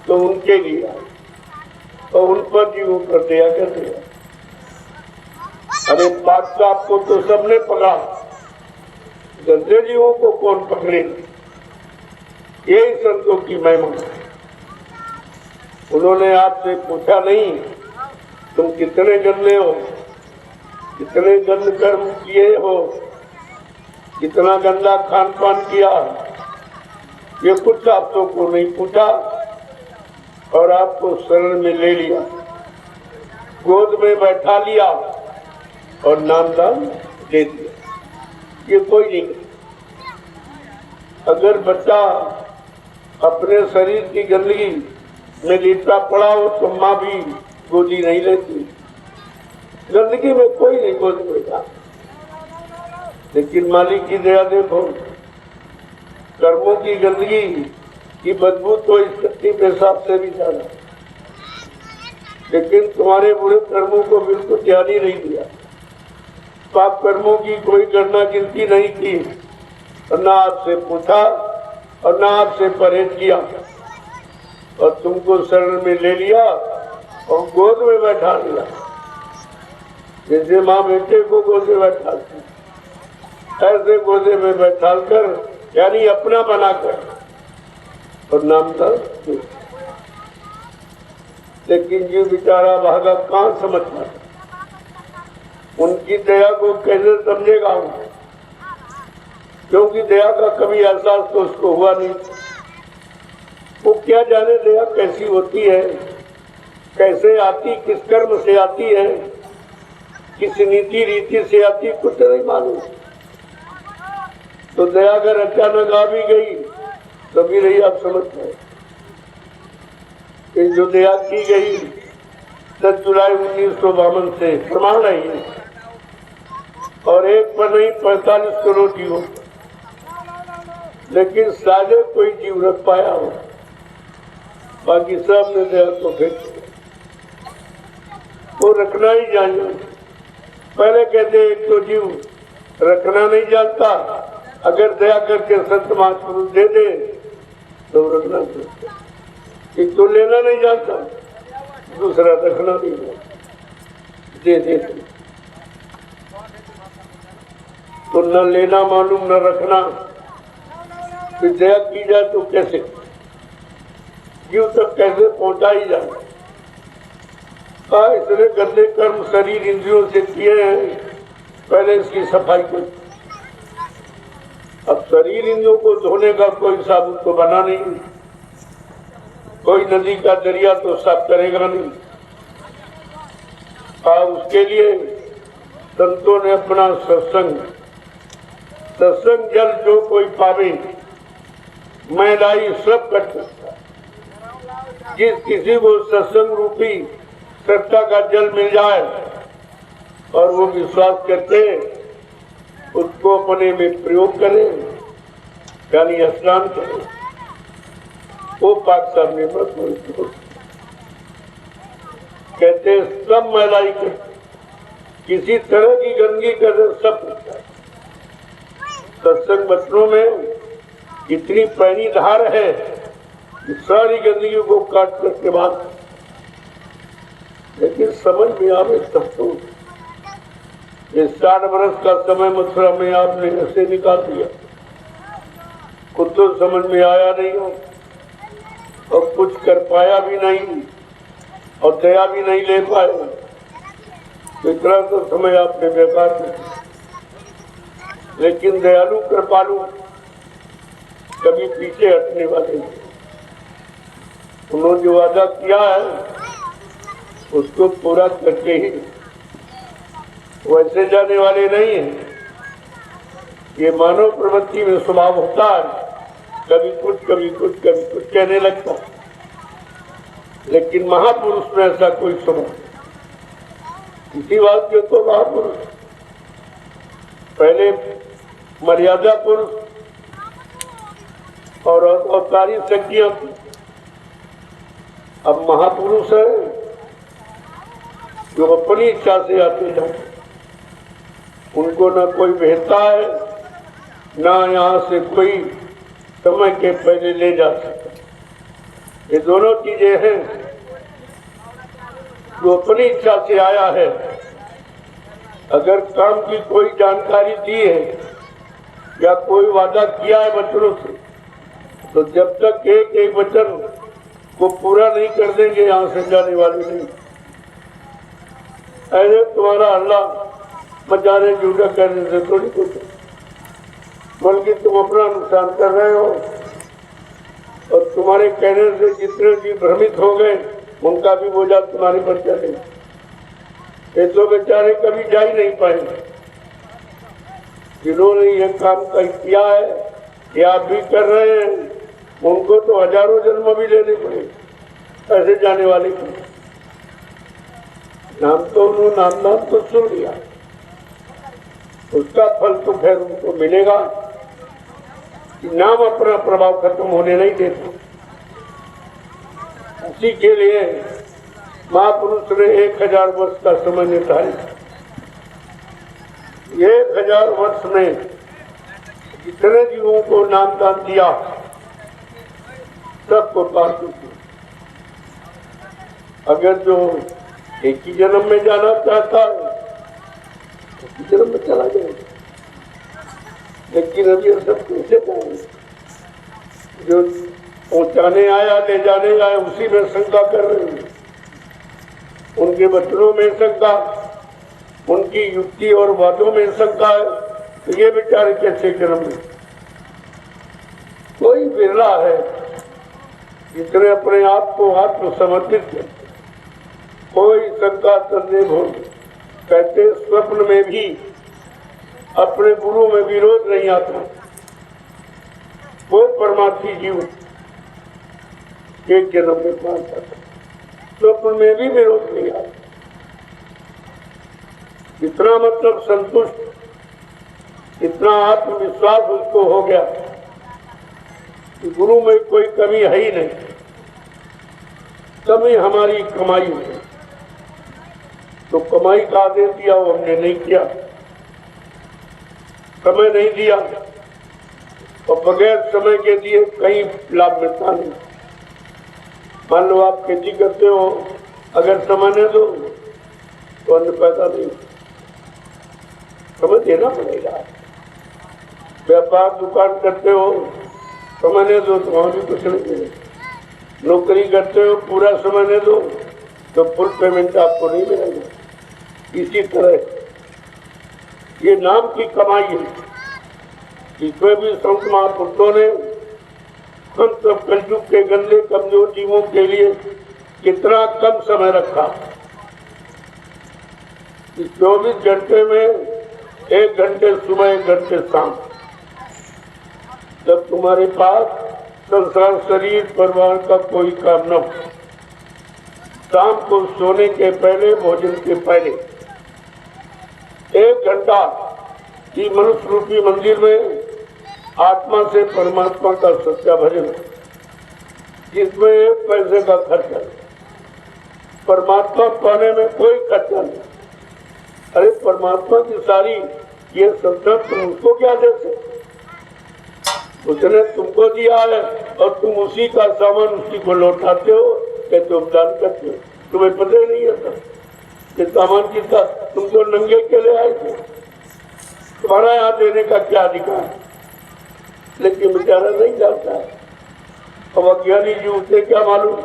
Speaker 1: तो उनके लिए और उन पर जीवों पर दया कर दिया। अरे बादशाह को तो सबने पकड़ा, गंदे जीवों को कौन पकड़े? यही संतों की महिमा। उन्होंने आपसे पूछा नहीं तुम कितने गंदे हो, कितने गंद कर्म किए हो, कितना गंदा खान पान किया, ये कुछ आपको को नहीं पूछा और आपको शरण में ले लिया, गोद में बैठा लिया और नामदान दे दिया। ये कोई नहीं। अगर बच्चा अपने शरीर की गंदगी में लिपटा पड़ा हो तो माँ भी गोदी नहीं लेती। गंदगी में कोई नहीं गोद लेता, लेकिन मालिक की दया देखो, कर्मों की गंदगी की बदबू तो इस कच्ची पेशाब से भी ज्यादा, लेकिन तुम्हारे बुरे कर्मों को बिल्कुल ध्यान ही नहीं दिया। पाप कर्मों की कोई गणना गिनती नहीं की और ना आपसे पूछा और ना आपसे परहेज किया और तुमको शरण में ले लिया और गोद में बैठा लिया। जैसे माँ बेटे को गोद में बैठा, ऐसे गोदे में बैठा कर यानी अपना बनाकर और नाम था। लेकिन ये बेचारा भागा कहाँ समझ पाता, उनकी दया को कैसे समझेगा वो? क्योंकि दया का कभी एहसास तो उसको हुआ नहीं। वो क्या जाने दया कैसी होती है, कैसे आती, किस कर्म से आती है, किस नीति रीति से आती, कुछ नहीं मालूम। तो दया अगर अचानक आ भी गई तो भी रही आप समझते हैं कि जो दया की गई 10 जुलाई 1952 से प्रमाण है, और एक पर नहीं 45 करोड़ जीव, लेकिन साझे कोई जीव रख पाया हो, बाकी सब ने दया को फेंक दिया। वो रखना ही जाने। पहले कहते एक तो जीव रखना नहीं जानता, अगर दया करके संत महापुरुष दे दे तो रखना चाहिए। एक तो लेना नहीं जानता, दूसरा रखना नहीं जानता, दे दे तो न लेना मालूम न रखना। फिर दया की जाए तो कैसे, जीव तक कैसे पहुंचाई जाए? इसने गंदे कर्म शरीर इंद्रियों से किए हैं, पहले इसकी सफाई कर। अब शरीर इंद्रियों को धोने का कोई साबुन तो बना नहीं, कोई नदी का दरिया तो साफ करेगा नहीं। उसके लिए संतों ने अपना सत्संग जल जो कोई पावे, मैलाई सब कट सकता। जिस किसी को सत्संग रूपी श्रद्धा का जल मिल जाए और वो विश्वास करके उसको अपने में प्रयोग करे, यानी स्नान करे, वो पाक साहब ने कहते सब मैलाई के किसी तरह की गंदगी कर सब। सत्संग बचनों में इतनी पैनी धार है कि सारी गंदगी को काट करके बाद, लेकिन समझ में आवे तब तो। ये 60 वर्ष का समय मथुरा में आपने ऐसे निकाल दिया, खुद तो समझ में आया नहीं हो और कुछ कर पाया भी नहीं और दया भी नहीं ले पाए, इतना तो समय आपने बेकार किया। लेकिन दयालु कृपालु कभी पीछे हटने वाले नहीं। उन्होंने जो वादा किया है उसको पूरा करके ही वैसे जाने वाले नहीं है। ये मानव प्रवृत्ति में स्वभाव होता है, कभी कुछ कहने लगता, लेकिन महापुरुष में ऐसा कोई स्वभाव। इसी बात के तो महापुरुष पहले मर्यादा पुरुष और अवतारी शक्तियां, अब महापुरुष है जो अपनी इच्छा से आते जाते, उनको ना कोई भेजता है ना यहाँ से कोई समय के पहले ले जा सकता। ये दोनों चीजें हैं। जो अपनी इच्छा से आया है, अगर काम की कोई जानकारी दी है या कोई वादा किया है बच्चों से, तो जब तक एक एक वचन को पूरा नहीं कर देंगे यहाँ से जाने वाले नहीं। ऐसे तुम्हारा अल्लाह मचाने जुड़ा करने से थोड़ी कुछ, बल्कि तुम अपना नुकसान कर रहे हो और तुम्हारे कहने से जितने भी भ्रमित हो गए उनका भी बोझा तुम्हारे पर चले। ये तो बेचारे कभी जा ही नहीं पाएंगे। जिन्होंने ये काम किया है या आप भी कर रहे हैं, उनको तो हजारों जन्म भी लेने पड़ेंगे, ऐसे जाने वाले को। नाम तो उन्होंने नाम तो सुन लिया, उसका फल तो खैर उनको मिलेगा। नाम अपना प्रभाव खत्म होने नहीं देता। उसी के लिए महापुरुष ने 1000 वर्ष का समय निर्धारित। 1000 वर्ष में जितने जीवों को नाम दान दिया सबको पार कर दिया। अगर जो एक ही जन्म में जाना चाहता है जन्म में चला जाएगा, लेकिन अभी सब कैसे जाएंगे? जो पहुंचाने आया ले जाने आया उसी में शंका कर रहे हैं, उनके बच्चों में शंका, उनकी युक्ति और वादों में शंका है, तो ये बेचारे कैसे जन्म में? कोई बिरला है जिसने अपने आप को आत्मसमर्पित किया, कोई शंका संदेह हो। कहते स्वप्न में भी अपने गुरु में विरोध नहीं आता। वो परमार्थी जीव एक जन्म में पार जाता, स्वप्न में भी विरोध नहीं आता। इतना मतलब संतुष्ट, इतना आत्मविश्वास उसको हो गया कि गुरु में कोई कमी है ही नहीं। कमी हमारी कमाई में, तो कमाई का आदेश दिया वो हमने नहीं किया, समय नहीं दिया, और बगैर समय के दिए कहीं लाभ मिलता नहीं। मान लो आप खेती करते हो, अगर समय नहीं दो तो अन्न पैदा नहीं, समय देना पड़ेगा। व्यापार दुकान करते हो, समय नहीं दो तो वहां भी कुछ नहीं मिलेगा। नौकरी करते हो, पूरा समय नहीं दो तो तो फुल पेमेंट आपको नहीं मिलेगा। इसी तरह ये नाम की कमाई है, इसमें भी संत महापुरुषों ने हम सब कलयुग के गंदे कमजोर जीवों के लिए कितना कम समय रखा। इस 24 घंटे में 1 घंटे सुबह 1 घंटे शाम, जब तुम्हारे पास संसार शरीर परिवार का कोई काम न हो, शाम को सोने के पहले भोजन के पहले 1 घंटा की मनुष्य रूपी मंदिर में आत्मा से परमात्मा का सच्चा भजन, जिसमें 1 पैसे का खर्चा नहीं, परमात्मा पाने में कोई खर्चा नहीं। अरे परमात्मा की सारी ये सत्ता तुम उसको क्या देते? उसने तुमको दिया है और तुम उसी का सामान उसी को लौटाते हो, कहते हो दान करते हो। तुम्हें पता ही नहीं है ये सामान किसका? तुम तो नंगे के लिए आए थे, तुम्हारा यहाँ देने का क्या अधिकार? लेकिन बेचारा नहीं जानता है। अब अज्ञानी जी उसे क्या मालूम।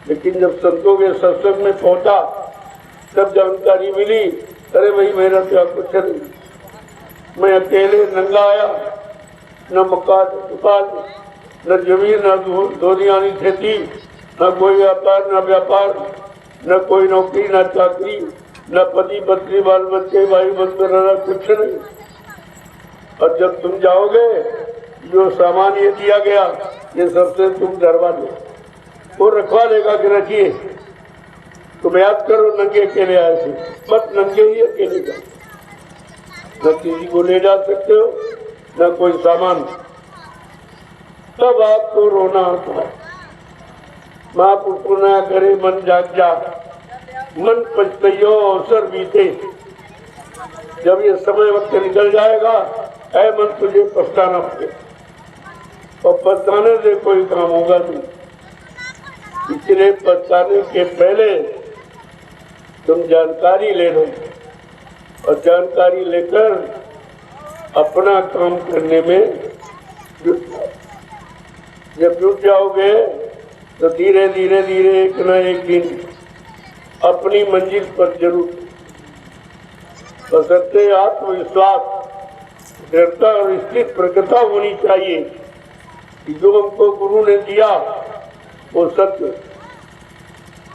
Speaker 1: लेकिन जब संतों के सत्संग में पहुंचा तब जानकारी मिली, अरे भाई मेरा क्या कुछ नहीं, मैं अकेले नंगा आया, न मकान दुकान, न जमीन, न दोनियानी खेती, न कोई व्यापार, न व्यापार, न कोई नौकरी, न चाकरी, न पति पत्नी बाल बच्चे भाई बंधु, कुछ नहीं। और जब तुम जाओगे जो सामान ये दिया गया ये सबसे तुम डरवा लो, वो रखवा लेगा कि रखिए। तुम याद करो नंगे अकेले आए थे, बस नंगे ही अकेले जाओ, न किसी को ले जा सकते हो न कोई सामान। तब आपको रोना आता है। महापुरुषों न करे मन जाग जा, मन पछतइयो अवसर बीते। जब ये समय वक्त निकल जाएगा, ऐ मन तुझे पछताना पड़े, और पछताने से कोई काम होगा नहीं। इसलिए पछताने के पहले तुम जानकारी ले लो, और जानकारी लेकर अपना काम करने में जुट जाओ। जब जुट जाओगे तो धीरे धीरे धीरे एक न एक दिन अपनी मंजिल पर जरूर। बशर्ते आत्मविश्वास, दृढ़ता और स्थित प्रज्ञता होनी चाहिए कि जो हमको गुरु ने दिया वो सत्य,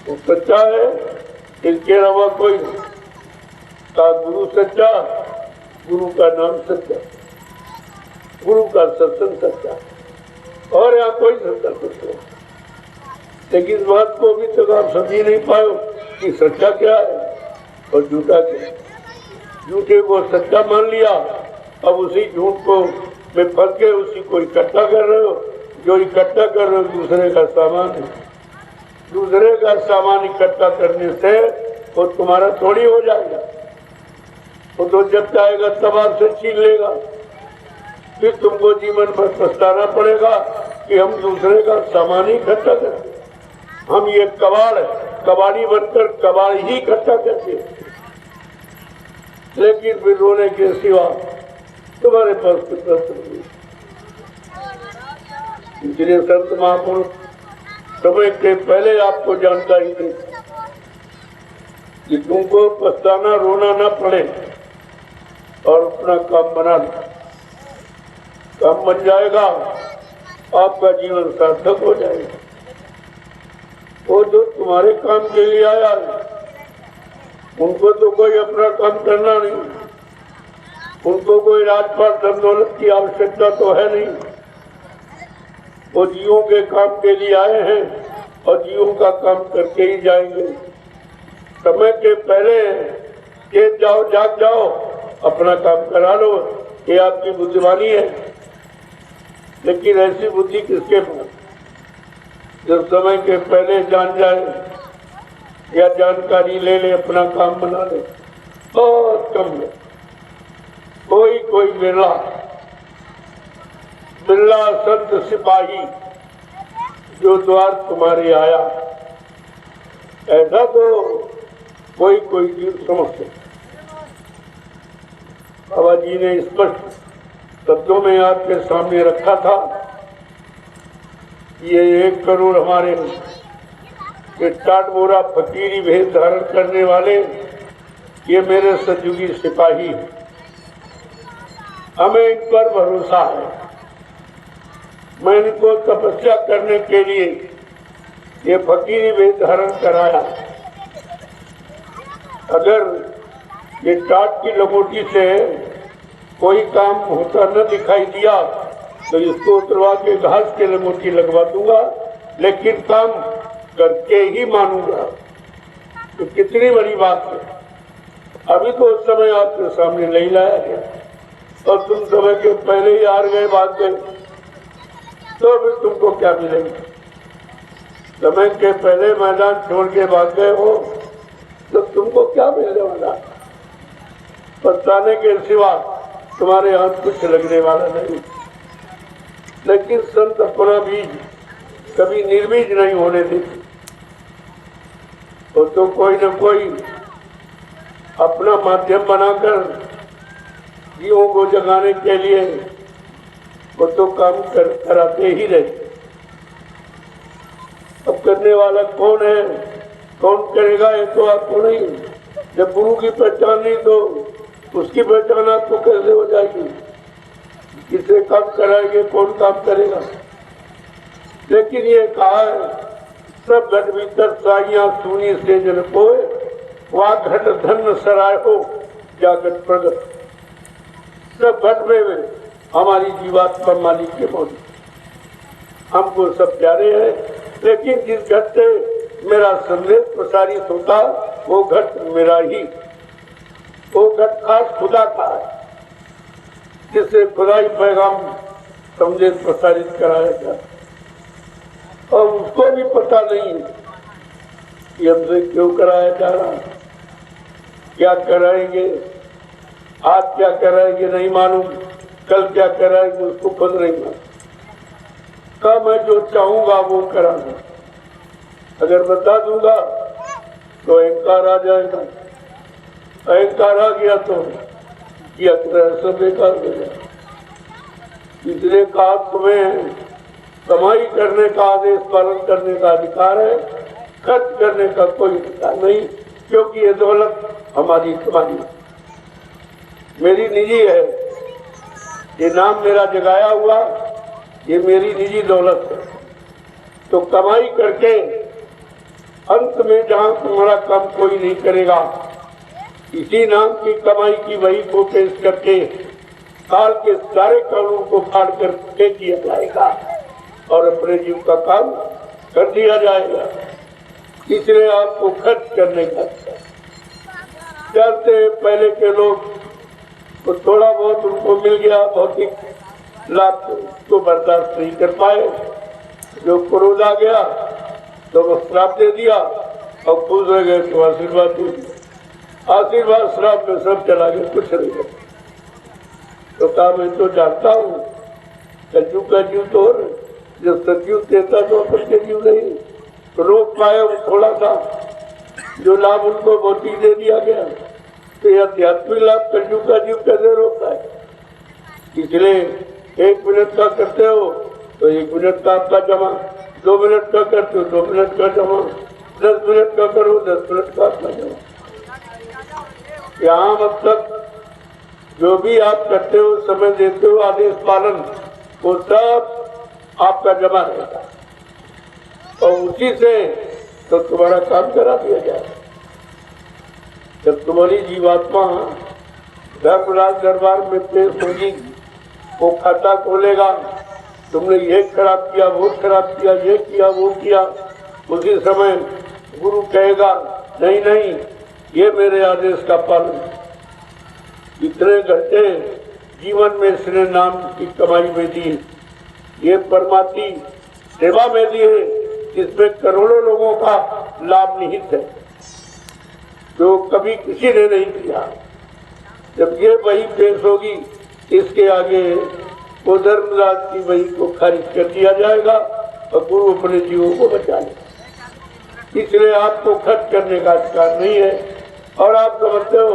Speaker 1: वो सच्चा है, इसके अलावा कोई नहीं। का गुरु सच्चा, गुरु का नाम सच्चा, गुरु का सत्संग सच्चा, और यहाँ कोई सच्चा कुछ नहीं। लेकिन इस बात को अभी तक आप समझ नहीं पाए कि सच्चा क्या है और झूठा क्या है। झूठे को सच्चा मान लिया, अब उसी झूठ को में फंस के उसी को इकट्ठा कर रहे हो। जो इकट्ठा कर रहे हो दूसरे का सामान है। दूसरे का सामान इकट्ठा करने से वो तुम्हारा थोड़ी हो जाएगा, वो तो जब चाहेगा तब आपसे छीन लेगा। फिर तुमको जीवन भर पछताना पड़ेगा कि हम दूसरे का सामान ही इकट्ठा करते, हम ये कबाड़ी बनकर कबाड़ ही इकट्ठा करते। लेकिन फिर रोने के सिवा तुम्हारे पास कुछ नहीं। इसलिए संत महापुरुष समय के पहले आपको जानकारी दी कि तुमको पछताना रोना न पड़े, और अपना काम बना लो। काम बन जाएगा, आपका जीवन सार्थक हो जाएगा। वो जो तुम्हारे काम के लिए आया है, उनको तो कोई अपना काम करना नहीं, उनको कोई राजपाट धन दौलत की आवश्यकता तो है नहीं। वो जीवों के काम के लिए आए हैं और जीवों का काम करके ही जाएंगे। समय के पहले के जाओ, जाग जाओ, अपना काम करा लो, ये आपकी बुद्धिमानी है। लेकिन ऐसी बुद्धि किसके पास जब समय के पहले जान जाए या जानकारी ले ले, अपना काम बना ले। बहुत कम है, कोई बिरला संत सिपाही जो द्वार तुम्हारे आया, ऐसा तो कोई जीव समझते। बाबा जी ने स्पष्ट शब्दों में आपके सामने रखा था, ये 1 करोड़ हमारे कि टाट मोरा फकीरी भेष धारण करने वाले ये मेरे सतयुगी सिपाही हैं। हमें इन पर भरोसा है। मैं इनको तपस्या करने के लिए ये फकीरी वेश धारण कराया। अगर ये टाट की लंगोटी से कोई काम होता न दिखाई दिया तो इसको उतरवा के घास के लंगोटी लगवा दूंगा, लेकिन काम करके ही मानूंगा। तो कितनी बड़ी बात है। अभी तो उस समय आपके सामने नहीं लाया गया और तुम समय के पहले ही हार गए, भाग गए, तो अभी तुमको क्या मिलेगा। समय के पहले मैदान छोड़ के भाग गए हो तो तुमको क्या मिलने वाला। पछताने के सिवा तुम्हारे हाथ कुछ लगने वाला नहीं। लेकिन संत अपना बीज कभी निर्बीज नहीं होने देते। तो कोई न कोई अपना माध्यम बनाकर जीवों को जगाने के लिए वो तो काम कराते ही रहते। अब करने वाला कौन है, कौन करेगा, ये तो आपको नहीं। जब गुरु की पहचान नहीं तो उसकी पहचान आपको कैसे हो जाएगी। किसे काम कराएंगे, कौन काम करेगा। लेकिन ये कहा है, सब घट भीतर साइया सुनी से जन कोय, वहाँ घट धन सराय हो जागत प्रगट। सब घट में हमारी जीवात्मा मालिक के मौजूद, हमको सब प्यारे हैं। लेकिन जिस घट से मेरा संदेश प्रसारित होता वो घट मेरा ही, वो घट खास खुदा का है, जिससे खुदाई पैगाम संदेश प्रसारित कराया जाता। और उसको भी पता नहीं कि हमसे क्यों कराया जा रहा, क्या कराएंगे, आज क्या कराएंगे नहीं मालूम, कल क्या कराएंगे उसको खुद नहीं मालूम। का मैं जो चाहूंगा वो कराऊंगा। अगर बता दूंगा तो अहंकार आ जाएगा। अहंकार आ गया तो किया सब बेकार हो जाएगा। इसलिए कहा तुम्हें कमाई करने का आदेश पालन करने का अधिकार है, खर्च करने का कोई अधिकार नहीं, क्योंकि ये दौलत हमारी तुम्हारी मेरी निजी है। ये नाम मेरा जगाया हुआ, ये मेरी निजी दौलत है। तो कमाई करके अंत में जहाँ तुम्हारा काम कोई नहीं करेगा, इसी नाम की कमाई की वही को पेश करके काल के सारे कानून को फाड़ कर किया जाएगा और अपने जीव का काम कर दिया जाएगा। इसलिए आपको खर्च करने का चलते पहले के लोग तो थोड़ा बहुत उनको मिल गया, भौतिक लाभ को बर्दाश्त नहीं कर पाए। जो क्रोध आ गया तो वो श्राप दे दिया और खुश रह गए तो आशीर्वाद दे दिया। आशीर्वाद श्राप में सब चला गया, कुछ नहीं गया। तो कहा मैं तो जानता हूँ कलयुग का जीव तो जब सतयुग देता तो अपन के जीव नहीं तो रोक पाए। वो थोड़ा सा जो लाभ उनको भौतिक दे दिया गया, तो यह आध्यात्मिक लाभ कलयुग का जीव कैसे रोकता है। इसलिए 1 मिनट का करते हो तो 1 मिनट का आपका जमा, 2 मिनट का करते हो 2 मिनट का जमा, 10 मिनट का करो 10 मिनट का आपका जमा। यहाँ मतलब जो भी आप करते हो, समय देते हो, आदेश पालन, वो सब आपका जमा रहेगा और उसी से तो तुम्हारा काम करा दिया जाए। जब तुम्हारी जीवात्मा धर्मराज दरबार में पेश होगी, वो खाता खोलेगा, तुमने ये खराब किया, वो खराब किया, ये किया, वो किया, उसी समय गुरु कहेगा नहीं नहीं, ये मेरे आदेश का पालन। इतने घंटे जीवन में इसने नाम की कमाई में दी, ये परमात्मा सेवा में दी है, जिसमें करोड़ों लोगों का लाभ निहित है, जो कभी किसी ने नहीं किया। जब ये वही पेश होगी, इसके आगे वो धर्मराज की वही को खारिज कर दिया जाएगा और गुरु अपने जीवों को बचा लेगा। इसलिए आपको खर्च करने का अधिकार नहीं है। और आप समझते हो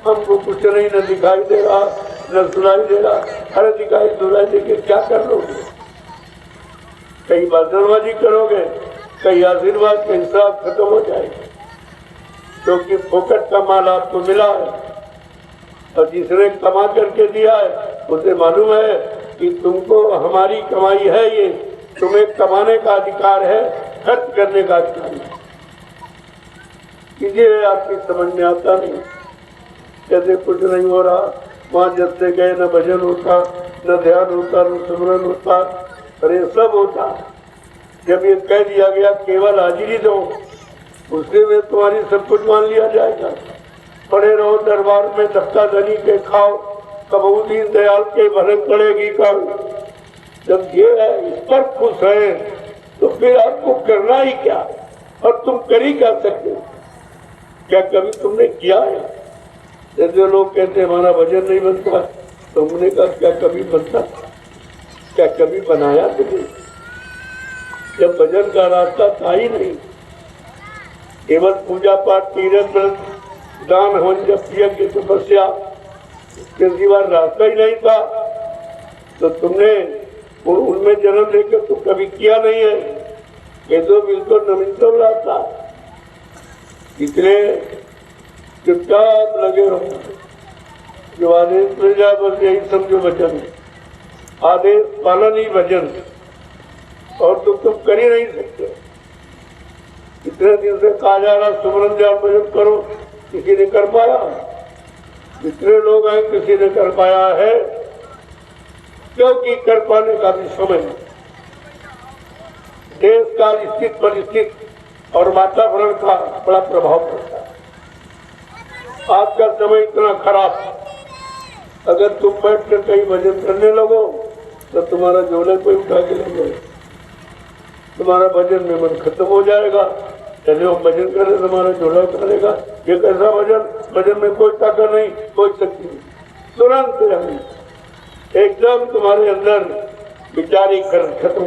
Speaker 1: हमको कुछ नहीं, न दिखाई दे रहा न सुनाई दे रहा। अरे दिखाई सुनाई दे के क्या कर लोगे? कहीं बर्तनबाजी करोगे, कहीं आशीर्वाद का हिसाब खत्म हो जाएगा, क्योंकि फोकट का माल आपको मिला है और जिसने कमा करके दिया है उसे मालूम है कि तुमको हमारी कमाई है, ये तुम्हें कमाने का अधिकार है, खर्च करने का अधिकार है। ये आपकी समझ में आता नहीं, जैसे कुछ नहीं हो रहा, वहां जब से गए न भजन होता, न ध्यान होता, न सुमरन होता, अरे सब होता। जब ये कह दिया गया केवल हाजिरी दो, उससे में तुम्हारी सब कुछ मान लिया जाएगा। पड़े रहो दरबार में धक्का धनी के खाओ, कबहू दीन दयाल के भरन पड़ेगी खाओ। जब ये है इस पर खुश है तो फिर आपको करना ही क्या, और तुम कर ही क्या सकते हो? क्या कभी तुमने किया है? जैसे लोग कहते हैं हमारा भजन नहीं बनता, तुमने कहा क्या कभी बनता? क्या कभी बनाया तुमने? जब भजन का रास्ता था ही नहीं, केवल पूजा पाठ, तीर्थ व्रत, दान, हवन, जप, यज्ञ, तपस्या के सिवा रास्ता ही नहीं था, तो तुमने उनमें जन्म लेकर तो कभी किया नहीं है। ये तो बिल्कुल नवीनतम रास्ता, इसलिए चुपचाप लगे रहो। जो आदेश मिल जाए बस यही समझो भजन, आदेश पालन ही भजन, और तो तुम कर ही नहीं सकते। इतने दिन से कहा जा रहा सुमरन ध्यान भजन करो, किसी ने कर पाया? जितने लोग हैं किसी ने कर पाया है? क्योंकि कर पाने का भी समय, देश काल, स्थिति परिस्थिति और वातावरण का बड़ा प्रभाव पड़ता है। आज का समय इतना खराब, अगर तुम बैठ कर कहीं भजन करने लगो तो तुम्हारा झोला कोई उठा के ले जाए, तुम्हारा भजन में मन खत्म हो जाएगा। चले हम भजन करें, तुम्हारा झोला उठा लेगा। ये कैसा भजन? भजन में कोई ताकत नहीं, कोई शक्ति नहीं, तुरंत एकदम तुम्हारे अंदर विचारी कर खत्म।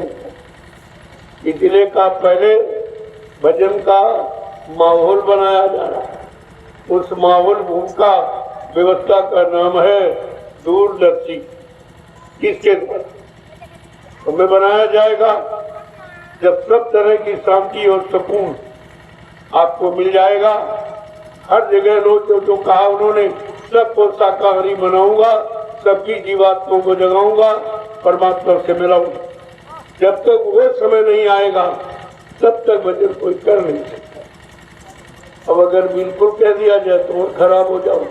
Speaker 1: इसलिए का पहले भजन का माहौल बनाया जा रहा है, उस माहौल भूमिका व्यवस्था का नाम है दूरदर्शी। किसके द्वारा हमें बनाया जाएगा? जब सब तरह की शांति और सुकून आपको मिल जाएगा। हर जगह लोग जो कहा उन्होंने, सबको शाकाहारी बनाऊंगा, सबकी जीवात्माओं को जगाऊंगा, परमात्मा से मिलाऊंगा। जब तक वो समय नहीं आएगा तब तक भजन कोई कर नहीं सकता। अब अगर बिल्कुल कह दिया जाए तो और खराब हो जाओ।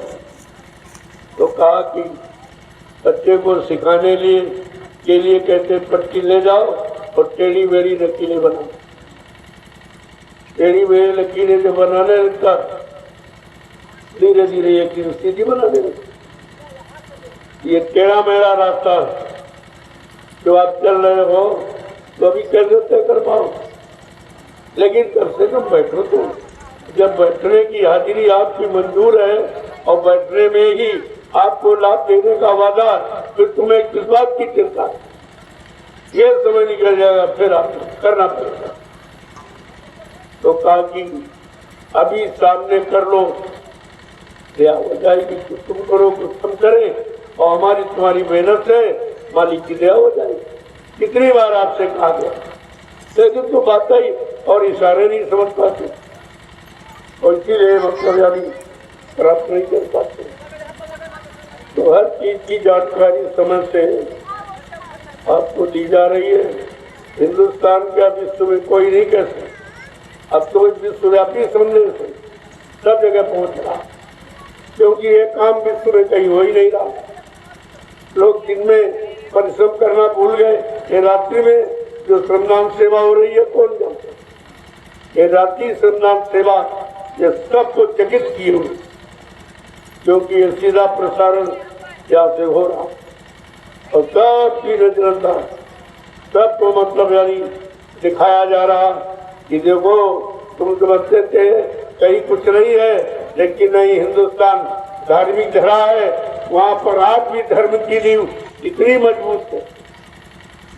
Speaker 1: तो कहा कि बच्चे को सिखाने के लिए कहते पट्टी ले जाओ और टेढ़ी मेढ़ी लकीरें बनाओ। टेढ़ी मेढ़ी लकीरें जो बनाने लगता, धीरे धीरे ये चीज सीधी बनाने लगती। ये टेढ़ा मेढ़ा रास्ता जो आप चल रहे हो तो अभी कैसे तय कर पाओ, लेकिन कम से कम बैठो। तो जब बैठने की हाजिरी आपकी मंजूर है और बैठने में ही आपको लाभ देने का वादा, फिर तुम्हें किस बात की चिंता? ये समय निकल जाएगा, फिर आपको करना पड़ेगा। तो कहा कि अभी सामने कर लो, दया हो जाएगी। कुछ तुम करो, कुछ हम करें, और हमारी तुम्हारी मेहनत से मालिक की दया हो जाएगी। कितनी बार आपसे कहा गया, लेकिन तो बात ही और इशारे नहीं समझ पाते, और इसीलिए मतलब यानी प्राप्त नहीं कर पाते। तो हर चीज की जानकारी समय से आपको दी जा रही है। हिंदुस्तान का विश्व में कोई नहीं कह सकता। अब तो विश्वव्यापी समझने से सब जगह पहुंच रहा, क्योंकि ये काम विश्व में कहीं हो ही नहीं रहा। लोग दिन में परिश्रम करना भूल गए, ये रात्रि में जो श्रमदान सेवा हो रही है कौन जानता? ये रात्रि श्रमदान सेवा ये सबको चकित किए हुए, क्योंकि ये सीधा प्रसारण यहाँ से हो रहा, और सबकी नजरअंदाज, सबको मतलब यानी दिखाया जा रहा कि देखो तुम समझते थे कहीं कुछ नहीं है, लेकिन नहीं, हिंदुस्तान धार्मिक धरा है, वहाँ पर आज भी धर्म की नींव इतनी मजबूत है,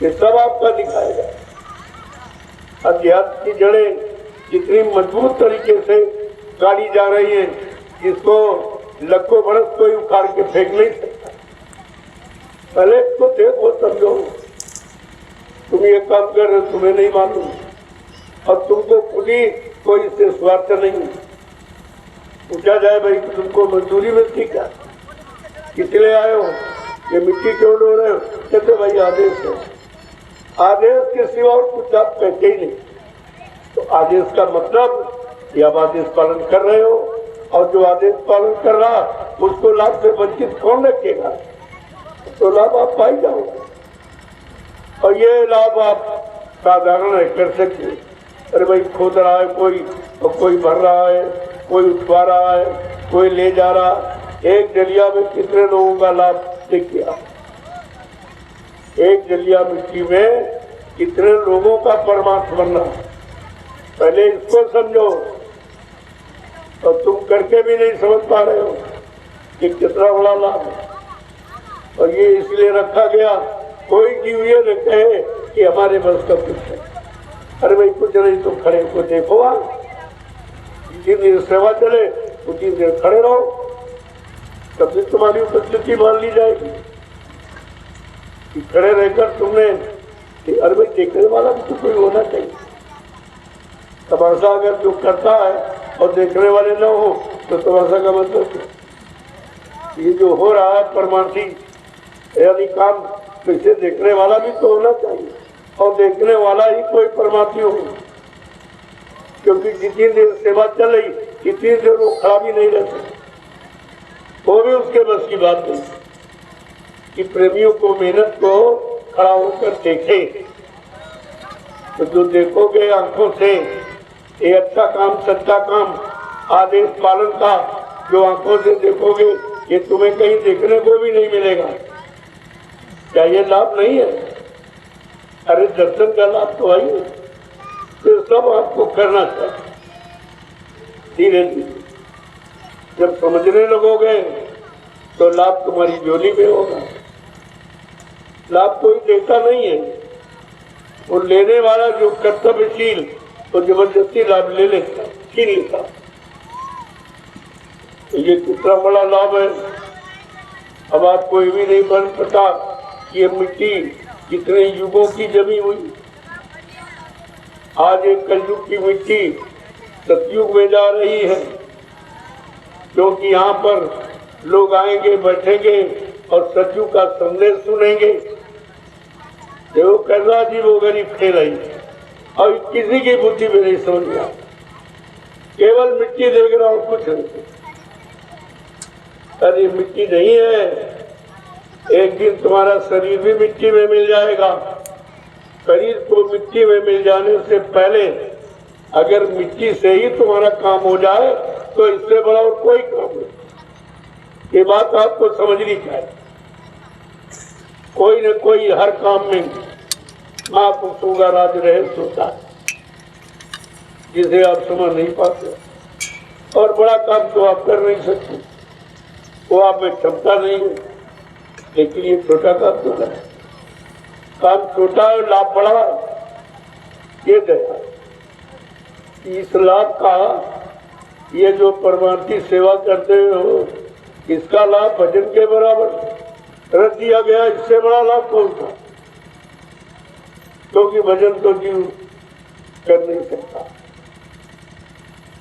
Speaker 1: ये सब आपका दिखाएगा। अध्यात्म की जड़ें जितनी मजबूत तरीके से गाड़ी जा रही है, जिसको लाखों बरस कोई उखाड़ के फेंक नहीं सकता। पहले तो देखो, समझो, तुम ये काम कर रहे हो, तुम्हें नहीं मालूम, और तुमको खुद ही कोई इससे स्वार्थ नहीं पूछा जाए भाई तुमको मजदूरी मिलती क्या, इसलिए आए हो, ये मिट्टी क्यों ढो रहे हो, कहते भाई आदेश है, आदेश के सिवा और कुछ आप कहते ही नहीं। तो आदेश का मतलब ये आप आदेश पालन कर रहे हो, और जो आदेश पालन कर रहा उसको लाभ से वंचित कौन रखेगा, तो लाभ आप पाई जाओगे। और ये लाभ आप साधारण है कर सकते, अरे भाई खोद रहा है कोई, और कोई भर रहा है, कोई उठवा रहा है, कोई ले जा रहा, एक डलिया में कितने लोगों का लाभ देखिए आप, एक डलिया मिट्टी में कितने लोगों का परमार्थ बनना, पहले इसको समझो। और तुम करके भी नहीं समझ पा रहे हो कि कितना बड़ा लाभ है। और ये इसलिए रखा गया, कोई जीव ये न कहे कि हमारे बस का कुछ है, अरे भाई कुछ नहीं, तुम खड़े को देखो, जितनी देर सेवा चले उतनी देर खड़े रहो, तभी तुम्हारी उपस्थिति मान ली जाएगी। कि खड़े रहकर तुमने, अरे भाई देखने वाला भी तो कोई होना चाहिए। तमाशा अगर जो करता है और देखने वाले न हो तो तमाशा का मतलब क्या, ये जो हो रहा है परमार्थी यानी काम, तो इसे देखने वाला भी तो होना चाहिए, और देखने वाला ही कोई परमार्थी हो, क्योंकि जितनी देर सेवा चल रही इतनी देर वो खड़ा भी नहीं रह सकता, वो भी उसके बस की बात नहीं कि प्रेमियों को मेहनत को खड़ा होकर देखे। तो जो देखोगे आंखों से ये अच्छा काम, सच्चा काम, आदेश पालन का जो आंखों से देखोगे, ये तुम्हें कहीं देखने को भी नहीं मिलेगा। क्या ये लाभ नहीं है? अरे दर्शन का लाभ तो आई है, तो सब आपको करना चाहिए धीरे धीरे। जब समझने लगोगे तो लाभ तुम्हारी झोली में होगा। लाभ कोई देता नहीं है, वो लेने वाला जो कर्तव्यशील तो जबरदस्ती लाभ ले लेता, छीन लेता। तो ये कितना बड़ा लाभ है। अब आपको ये भी नहीं बन पता कि ये मिट्टी कितने युगों की जमी हुई। आज एक कलयुग की मिट्टी सतयुग में जा रही है, क्योंकि यहाँ पर लोग आएंगे, बैठेंगे और सतयुग का संदेश सुनेंगे। देखो कैसा जी वो गरीब खेल रही है, और किसी की बुद्धि में नहीं समझ में आता, केवल मिट्टी देख रहा हूँ, कुछ नहीं। अरे मिट्टी नहीं है, एक दिन तुम्हारा शरीर भी मिट्टी में मिल जाएगा। शरीर को मिट्टी में मिल जाने से पहले अगर मिट्टी से ही तुम्हारा काम हो जाए तो इससे बड़ा और कोई काम नहीं। ये बात आपको समझनी चाहिए। कोई न कोई हर काम में महापुरुषों का राज रहे होता है, जिसे आप समझ नहीं पाते। और बड़ा काम तो आप कर नहीं सकते, वो आप में क्षमता नहीं है, लेकिन ये छोटा काम तो है। काम छोटा है, लाभ बड़ा है। ये दया, इस लाभ का, ये जो परमार्थी सेवा करते हो, इसका लाभ भजन के बराबर रख दिया गया। इससे बड़ा लाभ कौन सा? क्योंकि भजन तो जीव कर नहीं सकता।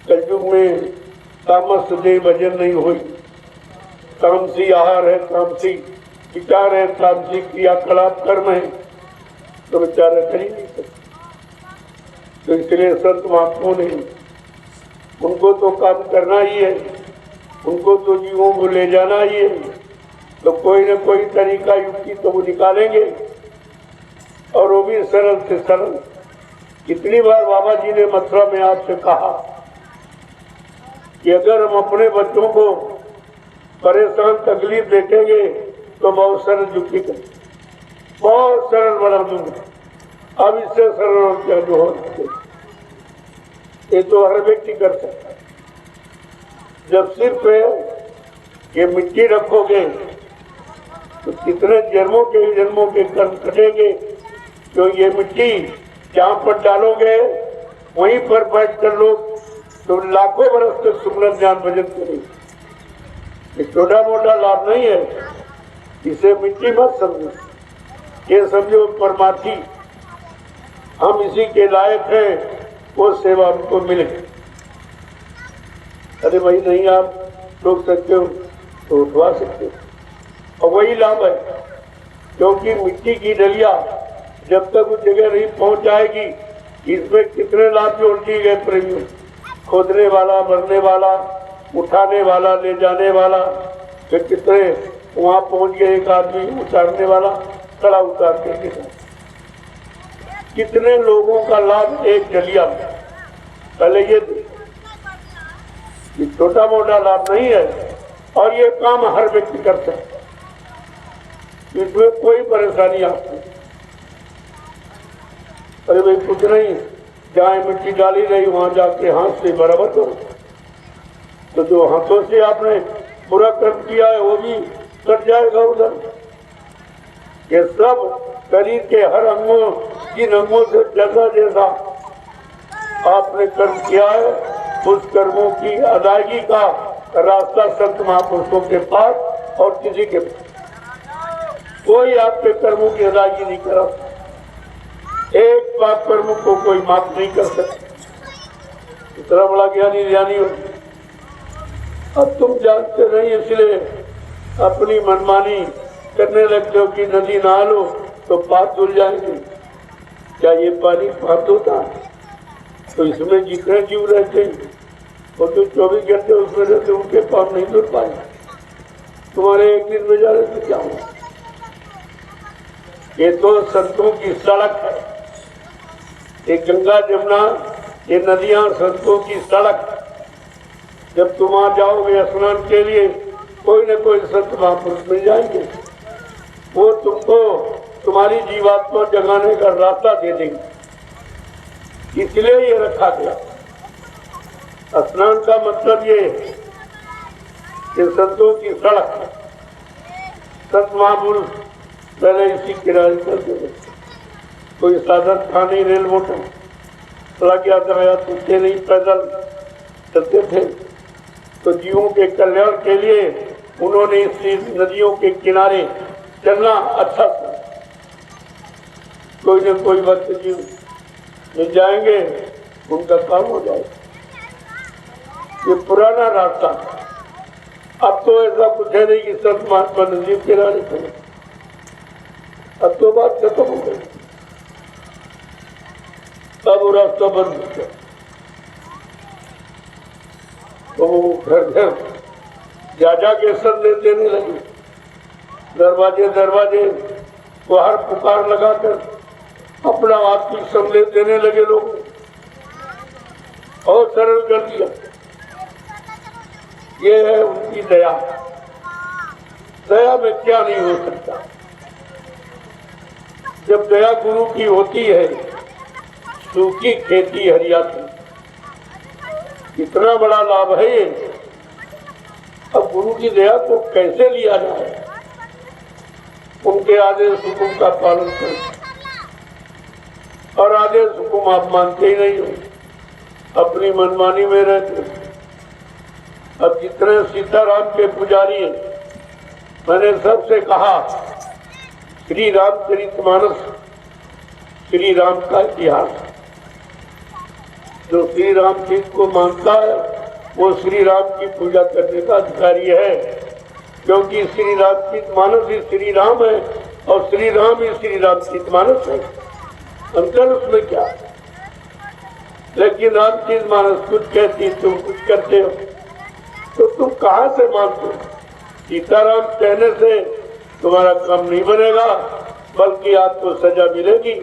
Speaker 1: कलयुग में तामस दे भजन नहीं हुई, तामसी आहार है, तामसी विचार है, तामसी क्रियाकलाप कर्म है, तो बेचारा कर ही नहीं सकते। तो इसलिए संत महात्माओं ने, उनको तो काम करना ही है, उनको तो जीवों को ले जाना ही है, तो कोई न कोई तरीका युक्ति तो वो निकालेंगे, और वो भी सरल से सरल। कितनी बार बाबा जी ने मथुरा में आपसे कहा कि अगर हम अपने बच्चों को परेशान तकलीफ देखेंगे तो बहुत सरल युक्ति करें, बहुत सरल बना दूंगा। अब इससे सरल और क्या जो हो सके, ये तो हर व्यक्ति कर सकता है। जब सिर पे ये मिट्टी रखोगे तो कितने जन्मों के कर्म कटेंगे। तो ये मिट्टी जहाँ पर डालोगे वहीं पर बैठ कर लोग तो लाखों बरस तक सुमरन ज्ञान भजन करेंगे। ये छोटा मोटा लाभ नहीं है, इसे मिट्टी मत समझो, ये समझो परमार्थी। हम इसी के लायक हैं वो सेवा हमको मिलेगी। अरे भाई नहीं आप रोक सकते हो तो उठवा सकते हो। और वही लाभ है, क्योंकि मिट्टी की डलिया जब तक उस जगह नहीं पहुंच जाएगी, इसमें कितने लाभ जोड़ दिए गए प्रेमियों, खोदने वाला, भरने वाला, उठाने वाला, ले जाने वाला, फिर कितने वहां पहुंच गए एक आदमी उतारने वाला, खड़ा उतार के कितने लोगों का लाभ एक डलिया में। पहले ये छोटा मोटा लाभ नहीं है, और ये काम हर व्यक्ति कर सकता है, इसमें कोई परेशानी आपको। अरे भाई कुछ नहीं, जहाँ मिट्टी डाली रही वहां जाके हाथ से बराबर करो, तो जो हाथों से आपने बुरा कर्म किया है वो भी कट जाएगा उधर। ये सब शरीर के हर अंगों, जिन अंगों से जैसा जैसा आपने कर्म किया है, उस कर्मों की अदायगी का रास्ता संत महापुरुषों के पास और किसी के पास कोई आपके कर्मों की अदायगी नहीं करा। एक पाप कर्म को कोई माफ नहीं कर सकता, इतना बड़ा ज्ञानी ज्ञानी हो। अब तुम जानते नहीं, इसलिए अपनी मनमानी करने लगते हो कि नदी नहा लो तो पाप धुल जाएंगे। क्या ये पानी पाप होता? तो इसमें जितने जीव रहते हैं वो तो 24 घंटे उसमें रहते, उनके पाप नहीं धुल पाए। तुम्हारे एक दिन में जा रहे तो क्या हो? ये तो संतों की सड़क है, ये गंगा जमुना, ये नदियां संतों की सड़क। जब तुम वहां जाओगे स्नान के लिए, कोई न कोई संत महापुरुष मिल जाएंगे, वो तुमको तुम्हारी जीवात्मा जगाने का रास्ता दे देंगे। इसलिए ये रखा गया। स्नान का मतलब ये कि संतों की सड़क, संत महापुरुष पहले इसी किनारे चलते थे, कोई साधन था नहीं, रेल मोटर, सड़क यातायात थे नहीं, पैदल चलते थे। तो जीवों के कल्याण के लिए उन्होंने इस नदियों के किनारे चलना अच्छा था। कोई न कोई भक्त जीव मिल जाएंगे, उनका काम हो जाएगा। ये पुराना रास्ता। अब तो ऐसा कुछ है नहीं कि संत महात्मा नदी के किनारे चले, अब तो बात खत्म हो गई। अब वो रास्ता बंद हो गया, तो वो घर घर जा के संदेश देने लगे, दरवाजे दरवाजे बाहर पुकार लगाकर अपना आत्मिक संदेश देने लगे लोग। और सरल कर दिया। ये है उनकी दया। दया में क्या नहीं हो सकता। जब दया गुरु की होती है, सूखी खेती हरियाती, इतना बड़ा लाभ है ये। अब गुरु की दया को कैसे लिया जाए? उनके आदेश हुकुम का पालन करें, और आदेश हुकुम आप मानते ही नहीं हो, अपनी मनमानी में रहते। अब जितने सीताराम के पुजारी हैं, मैंने सबसे कहा श्री रामचरितमानस श्री राम का इतिहास। जो श्री राम जी को मानता है वो श्री राम की पूजा करने का अधिकारी है, क्योंकि श्री रामचरितमानस ही श्री राम है और श्री राम ही श्री रामचरितमानस है। अंतर उसमें क्या? लेकिन रामचरितमानस कुछ कहती, तुम कुछ करते हो, तो तुम कहां से मानते हो? सीताराम कहने से तुम्हारा काम नहीं बनेगा, बल्कि आपको सजा मिलेगी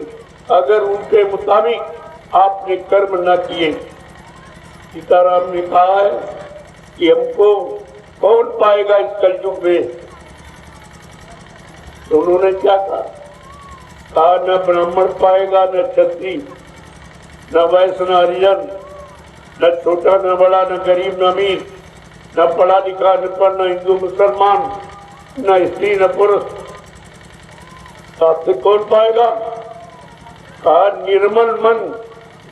Speaker 1: अगर उनके मुताबिक आपने कर्म न किए। सीताराम ने कहा है कि हमको कौन पाएगा इस कलयुग में? तो उन्होंने क्या कहा? न ब्राह्मण पाएगा, न क्षत्रिय, न वैश्य, न हरिजन, न छोटा न बड़ा, न गरीब न अमीर, न पढ़ा लिखा न पढ़, न हिंदू मुसलमान, न स्त्री न पुरुष। साथ कौन पाएगा? कहा निर्मल मन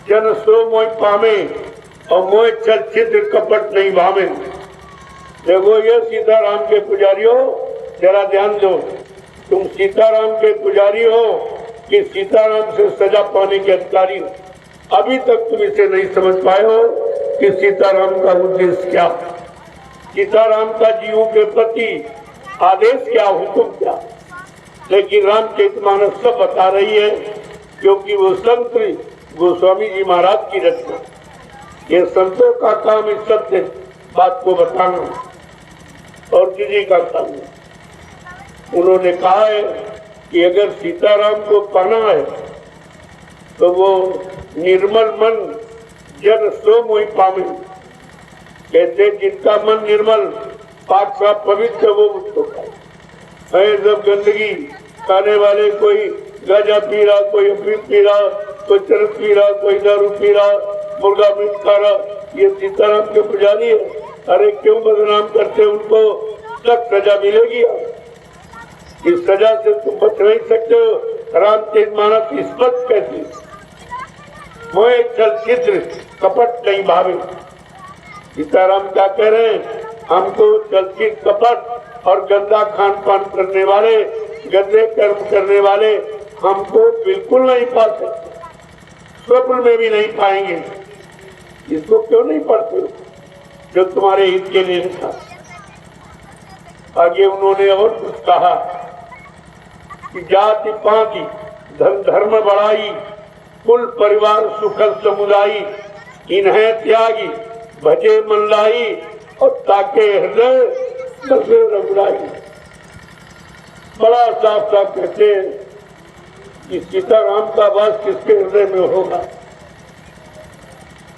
Speaker 1: जन सो मोह पामे, और मोह छल छिद्र कपट नहीं भावे। देखो ये सीताराम के पुजारी हो, जरा ध्यान दो। तुम सीताराम के पुजारी हो कि सीताराम से सजा पाने के अधिकारी हो? अभी तक तुम इसे नहीं समझ पाए हो कि सीताराम का उद्देश्य क्या, सीताराम का जीवों के प्रति आदेश क्या, हुक्म क्या। लेकिन रामचरितमानस सब बता रही है, क्योंकि वो संत गोस्वामी जी महाराज की रचना। ये संतों का काम इस सत्य बात को बताना और किसी का काम नहीं। उन्होंने कहा है कि अगर सीताराम को पाना है तो वो निर्मल मन जन सो मोहि पावे। कहते जिनका मन निर्मल पाक साफ पवित्र वो उसको पाए। जब गंदगी खाने वाले, कोई गांजा पी रहा, कोई अफीम पी रहा, कोई चरस पी रहा, कोई दारू पी रहा, मुर्गा मीट खा रहा, ये सीताराम के पुजारी है। अरे क्यों बदनाम करते उनको, तक सजा मिलेगी। इस सजा से तुम बच नहीं सकते हो। रामचरितमानस स्पष्ट कहती, मोह छल छिद्र कपट नहीं भावे। सीताराम क्या कह रहे हैं, हमको छल कपट और गंदा खान पान करने वाले, गंदे कर्म करने वाले हमको बिल्कुल नहीं पा सकते, स्वप्न में भी नहीं पाएंगे। इसको क्यों नहीं पढ़ते हो जो तुम्हारे हित के लिए था। आगे उन्होंने और कुछ कहा कि जाति पाति धन धर्म बढ़ाई, कुल परिवार सुखल समुदायी, इन्हें त्यागी भजे मन लाई, और ताके हृदय दसे रघुराई। बड़ा साफ साफ कहते हैं कि सीताराम का वास किसके हृदय में होगा।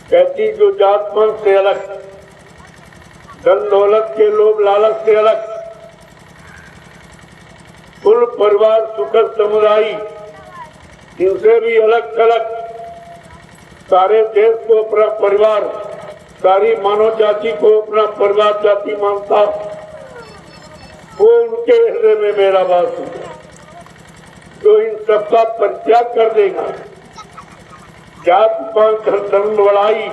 Speaker 1: कहती जो जात पात से अलग, धन दौलत के लोभ लालच से अलग, कुल परिवार सुखद समुदाय इनसे भी अलग थलग, सारे देश को अपना परिवार, सारी मानव जाति को अपना परिवार जाति मानता, वो उनके हृदय में मेरा वास है। जो इन सबका परित्याग कर देगा, जात पात धन धर्म बढ़ाई,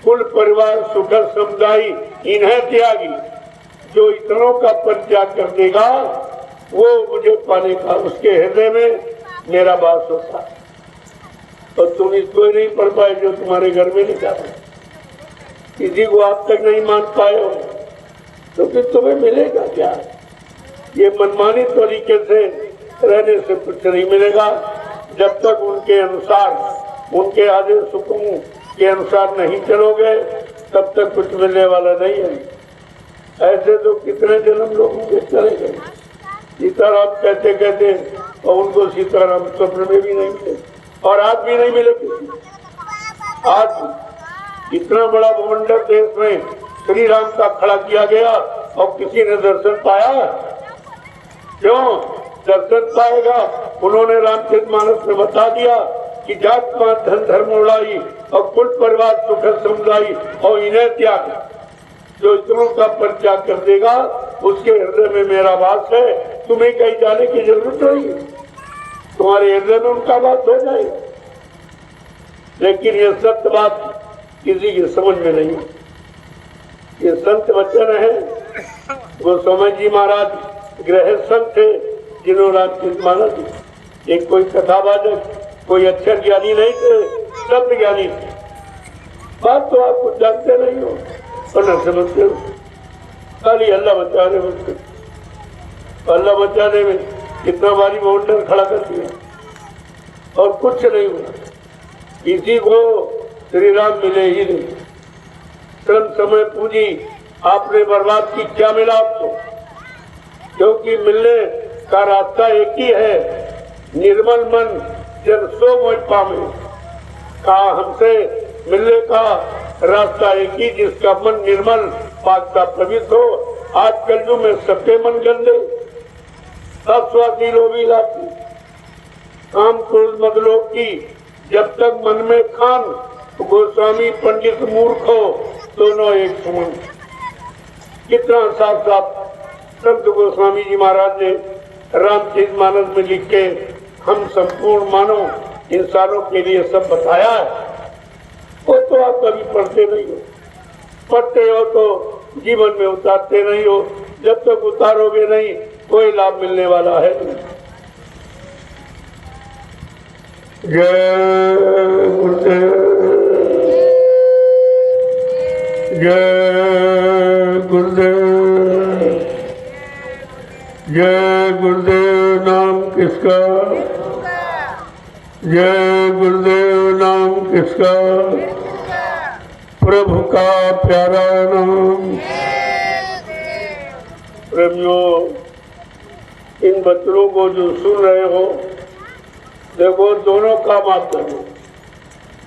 Speaker 1: कुल परिवार सुखद समुदाय इन्हें त्यागी, जो इतनों का परित्याग कर देगा वो मुझे पाने का, उसके हृदय में मेरा वास होता है। तो तुम इसको नहीं पढ़ पाए जो तुम्हारे घर में नहीं जाते, किसी को आप तक नहीं मान पाए हो, तो फिर तुम्हें मिलेगा क्या। ये मनमानी तरीके से रहने से कुछ नहीं मिलेगा। जब तक उनके अनुसार, उनके आदेश हुक्म के अनुसार नहीं चलोगे तब तक कुछ मिलने वाला नहीं है। ऐसे तो कितने जन्म लोगों के चले गए। सीताराम कहते कहते और उनको सीताराम स्वप्न में भी नहीं मिले, और आज भी नहीं मिले किसी। आज इतना बड़ा भूमंडल देश में श्री राम का खड़ा किया गया और किसी ने दर्शन पाया। क्यों दर्शन पाएगा? उन्होंने रामचरितमानस में बता दिया कि जात पात धन धर्म उड़ाई और कुल परिवार सुखद समुदाय और इन्हें त्याग, जो इतनों का परित्याग कर देगा उसके हृदय में मेरा वास है। तुम्हें कहीं जाने की जरूरत नहीं है, तुम्हारे हृदय में उनका वास हो जाएगा। लेकिन ये सत्य बात किसी की समझ में नहीं है। ये संत वचन है। गोस्वामी जी महाराज गृह संत थे जिन्होंने रामचरितमानस, एक कोई कथावाचक, कोई अक्षर ज्ञानी नहीं थे, शब्द ज्ञानी थे। बात तो आप कुछ जानते नहीं हो और न समझते हो, खाली अल्लाह बचाने में, अल्लाह बचाने में कितना भारी माउंटेन खड़ा कर दिया और कुछ नहीं हुआ। इसी को श्री राम मिले ही नहीं। श्रम समय पूंजी आपने बर्बाद की, क्या मिला आपको? क्योंकि मिलने का रास्ता एक ही है, निर्मल मन जन सो मोहि पावे। कहा हमसे मिलने का रास्ता एक ही, जिसका मन निर्मल पाक का पवित्र हो। आज कलयुग में सबके मन गंदे, सब स्वार्थी लोभी लाती, काम क्रोध मदलोक की, जब तक मन में खान, गोस्वामी पंडित मूर्ख हो, दोनों एक समान। कितना साफ साफ संत गोस्वामी जी महाराज ने रामचरितमानस में लिख के हम संपूर्ण मानव इंसानों के लिए सब बताया है। वो तो आप कभी पढ़ते नहीं हो, पढ़ते हो तो जीवन में उतारते नहीं हो। जब तक उतारोगे नहीं कोई लाभ मिलने वाला है नहीं। जय गुरुदेव। किसका? जय गुरुदेव नाम किसका? प्रभु का प्यारा नाम। प्रेमियों, इन बच्चों को जो सुन रहे हो, देखो दोनों काम आते हैं,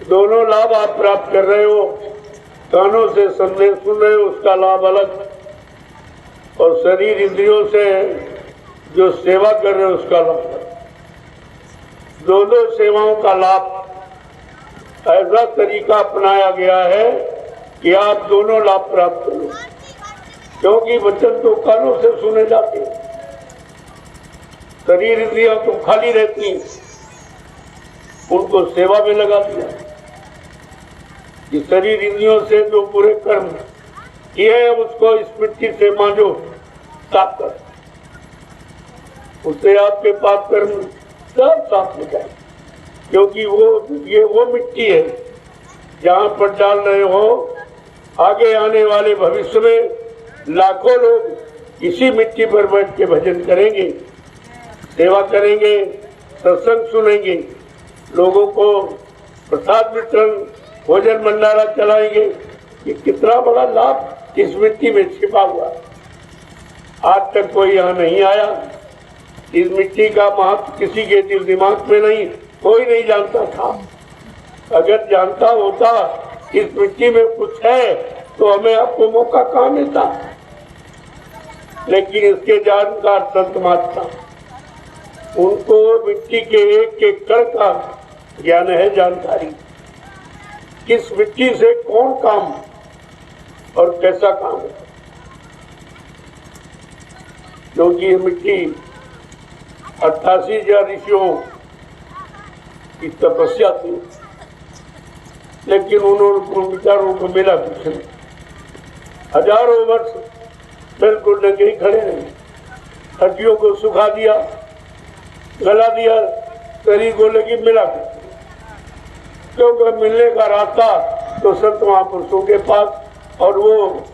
Speaker 1: दोनों लाभ आप प्राप्त कर रहे हो। कानों से संदेश सुन रहे हो, उसका लाभ अलग, और शरीर इंद्रियों से जो सेवा कर रहे हो उसका लाभ। दो सेवाओं का लाभ ऐसा तरीका अपनाया गया है कि आप दोनों लाभ प्राप्त करो, क्योंकि वचन तो कानों से सुने जाते हैं, शरीर इंद्रियां तो खाली रहती हैं, उनको सेवा में लगा दिया कि शरीर इंद्रियों से जो पूरे कर्म किए हैं उसको इस मिट्टी से मांझो, साफ कर, उससे आपके पाप कर्म सब साफ हो जाए, क्योंकि ये वो मिट्टी है जहाँ पर डाल रहे हो। आगे आने वाले भविष्य में लाखों लोग इसी मिट्टी पर बैठ के भजन करेंगे, सेवा करेंगे, सत्संग सुनेंगे, लोगों को प्रसाद वितरण, भोजन भंडारा चलाएंगे। ये कितना बड़ा लाभ इस मिट्टी में छिपा हुआ। आज तक कोई यहाँ नहीं आया, इस मिट्टी का महत्व किसी के दिल दिमाग में नहीं, कोई नहीं जानता था। अगर जानता होता इस मिट्टी में कुछ है तो हमें आपको मौका कहाँ मिलता। लेकिन इसके जानकार संत महात्मा, उनको मिट्टी के एक एक कण का ज्ञान है, जानकारी, किस मिट्टी से कौन काम और कैसा काम है। क्योंकि ये मिट्टी 88,000 ऋषियों की तपस्या थी, लेकिन उन्होंने विचारों को मिला कुछ नहीं। हजारों वर्ष बिल्कुल नंगे ही खड़े रहे, हड्डियों को सुखा दिया, गला दिया, शरीर को लेकिन मिला कुछ, क्योंकि मिलने का रास्ता तो संत महापुरुषों के पास, और वो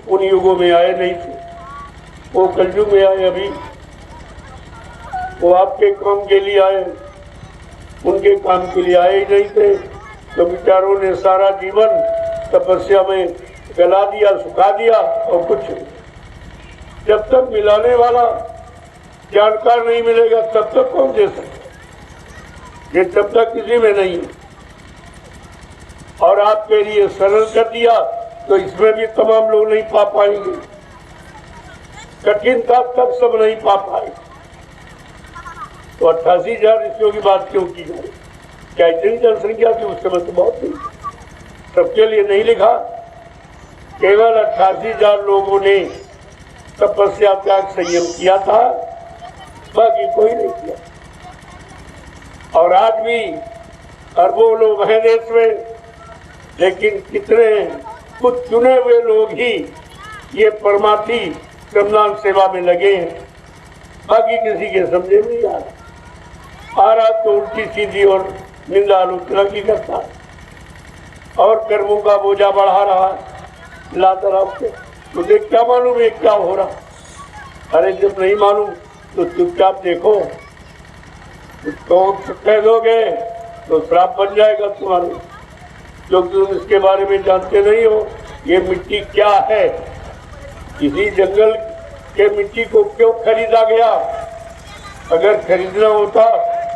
Speaker 1: उन युगों में आए नहीं थे, वो कलयुग में आए। अभी वो आपके काम के लिए आए, उनके काम के लिए आए ही नहीं थे। तो विचारों ने सारा जीवन तपस्या में गला दिया, सुखा दिया, और कुछ नहीं। जब तक मिलाने वाला जानकार नहीं मिलेगा तब तक कौन दे सकता, ये जब तक किसी में नहीं है। और आपके लिए सरल कर दिया तो इसमें भी तमाम लोग नहीं पा पाएंगे, कठिन था तब सब नहीं पा पाए। तो 88,000 ऋषियों की बात क्यों की जाए? क्या इतनी जनसंख्या थी उस समय? तो बहुत थी, सबके लिए नहीं लिखा। केवल 88,000 लोगों ने तपस्या त्याग संयम किया था, बाकी कोई नहीं किया। और आज भी अरबों लोग हैं देश में, लेकिन कितने कुछ चुने हुए लोग ही ये परमार्थी श्रमदान सेवा में लगे हैं, बाकी किसी के समझे नहीं आ रहा तो उल्टी सीधी और निंदा आलोचना की करता, और कर्मों का बोझा बढ़ा रहा लाता रहा। मुझे क्या मालूम है क्या हो रहा? अरे जब नहीं मालूम तो चुपचाप देखो, तो कह दोगे तो श्राप बन जाएगा तुम्हारे, क्योंकि तुम इसके बारे में जानते नहीं हो। ये मिट्टी क्या है, किसी जंगल के मिट्टी को क्यों खरीदा गया? अगर खरीदना होता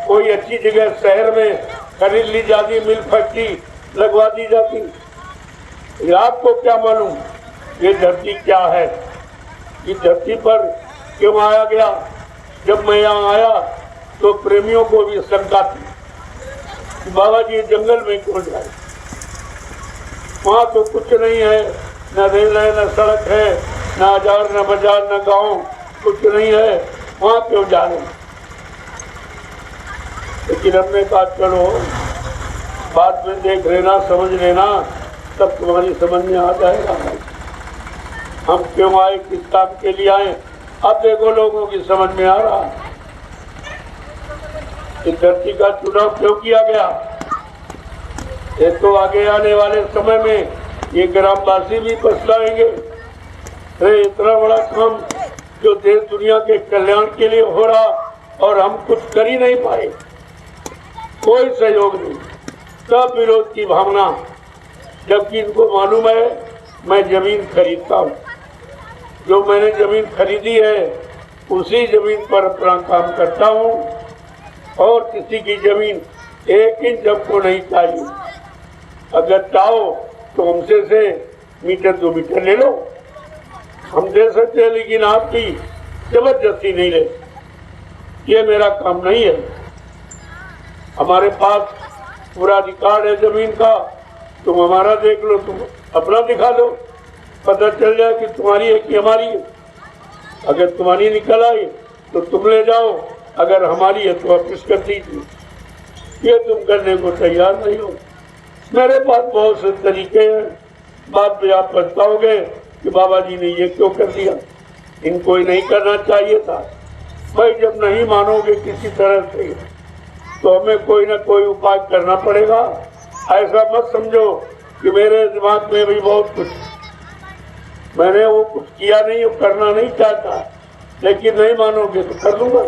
Speaker 1: कोई अच्छी जगह शहर में खरीद ली जाती, मिल फैक्ट्री लगवा दी जाती। आपको क्या मालूम ये धरती क्या है, इस धरती पर क्यों आया गया? जब मैं यहाँ आया तो प्रेमियों को भी शंका थी कि बाबा जी जंगल में क्यों जाए, वहाँ तो कुछ नहीं है, न रेल है, न सड़क है, न आजार, न बाजार, न गांव, कुछ नहीं है, वहाँ क्यों जा रहे हैं? लेकिन हमने कहा चलो बाद में देख लेना, समझ लेना, तब तुम्हारी समझ में आ जाएगा हम क्यों आए, किस काम के लिए आए। अब देखो लोगों की समझ में आ रहा है इस धरती का चुनाव क्यों किया गया। एक तो आगे आने वाले समय में ये ग्रामवासी भी पछताएंगे, अरे इतना बड़ा काम जो देश दुनिया के कल्याण के लिए हो रहा, और हम कुछ कर ही नहीं पाए, कोई सहयोग नहीं, सब विरोध की भावना, जबकि इनको मालूम है मैं जमीन खरीदता हूँ, जो मैंने जमीन खरीदी है उसी जमीन पर अपना काम करता हूँ और किसी की जमीन 1 इंच हमको नहीं चाहिए। अगर चाहो तो हमसे से मीटर 2 मीटर ले लो, हम दे सकते हैं, लेकिन आपकी जबरदस्ती नहीं ले, ये मेरा काम नहीं है। हमारे पास पूरा अधिकार है जमीन का, तुम हमारा देख लो, तुम अपना दिखा दो, पता चल जाए कि तुम्हारी है कि हमारी है। अगर तुम्हारी निकल आई तो तुम ले जाओ, अगर हमारी है तो वापिस कर दीजिए। ये तुम करने को तैयार नहीं हो। मेरे पास बहुत से तरीके हैं, बाद में आप पछताओगे कि बाबा जी ने ये क्यों कर दिया, इनको ही नहीं करना चाहिए था। भाई जब नहीं मानोगे किसी तरह से तो हमें कोई ना कोई उपाय करना पड़ेगा। ऐसा मत समझो कि मेरे दिमाग में भी बहुत कुछ, मैंने वो कुछ किया नहीं, वो करना नहीं चाहता, लेकिन नहीं मानोगे तो कर दूंगा,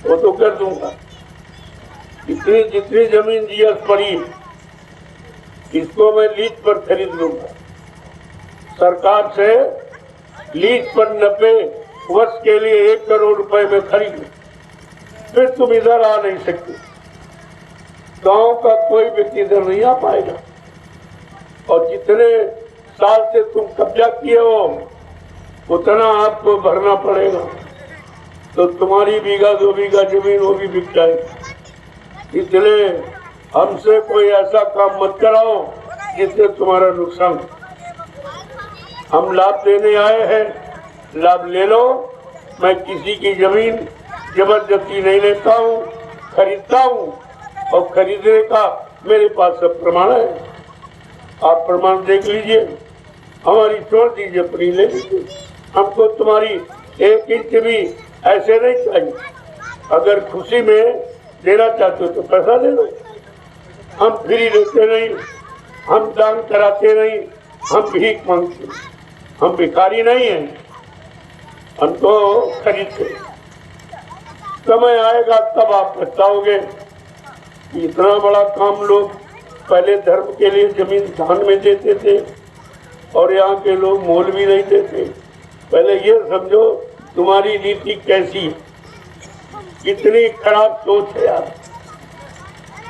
Speaker 1: वो तो कर दूंगा। जितनी जितनी जमीन जीएस पड़ी इसको मैं लीज पर खरीद लूंगा, सरकार से लीज पर 90 वर्ष के लिए 1 करोड़ रुपए में खरीद लूं, फिर तुम इधर आ नहीं सकते, गांव का कोई व्यक्ति इधर नहीं आ पाएगा। और जितने साल से तुम कब्जा किए हो उतना आपको भरना पड़ेगा, तो तुम्हारी बीघा 2 बीघा जमीन वो भी बिक जाएगी। इसलिए हमसे कोई ऐसा काम मत कराओ जिससे तुम्हारा नुकसान। हम लाभ देने आए हैं, लाभ ले लो। मैं किसी की जमीन जबरदस्ती नहीं लेता हूँ, खरीदता हूँ, और खरीदने का मेरे पास सब प्रमाण है। आप प्रमाण देख लीजिए, हमारी छोड़ दीजिए, अपनी ले लीजिए। हमको तुम्हारी 1 इंच भी ऐसे नहीं चाहिए। अगर खुशी में देना चाहते हो तो पैसा दे दो, हम फ्री लेते नहीं, हम दान कराते नहीं, हम भीख मांगते, हम भिखारी नहीं हैं, हम तो खरीदते। समय आएगा तब आप पछताओगे कि इतना बड़ा काम लोग पहले धर्म के लिए जमीन दान में देते थे और यहाँ के लोग मोल भी नहीं देते। पहले ये समझो तुम्हारी नीति कैसी है, कितनी खराब सोच है यार।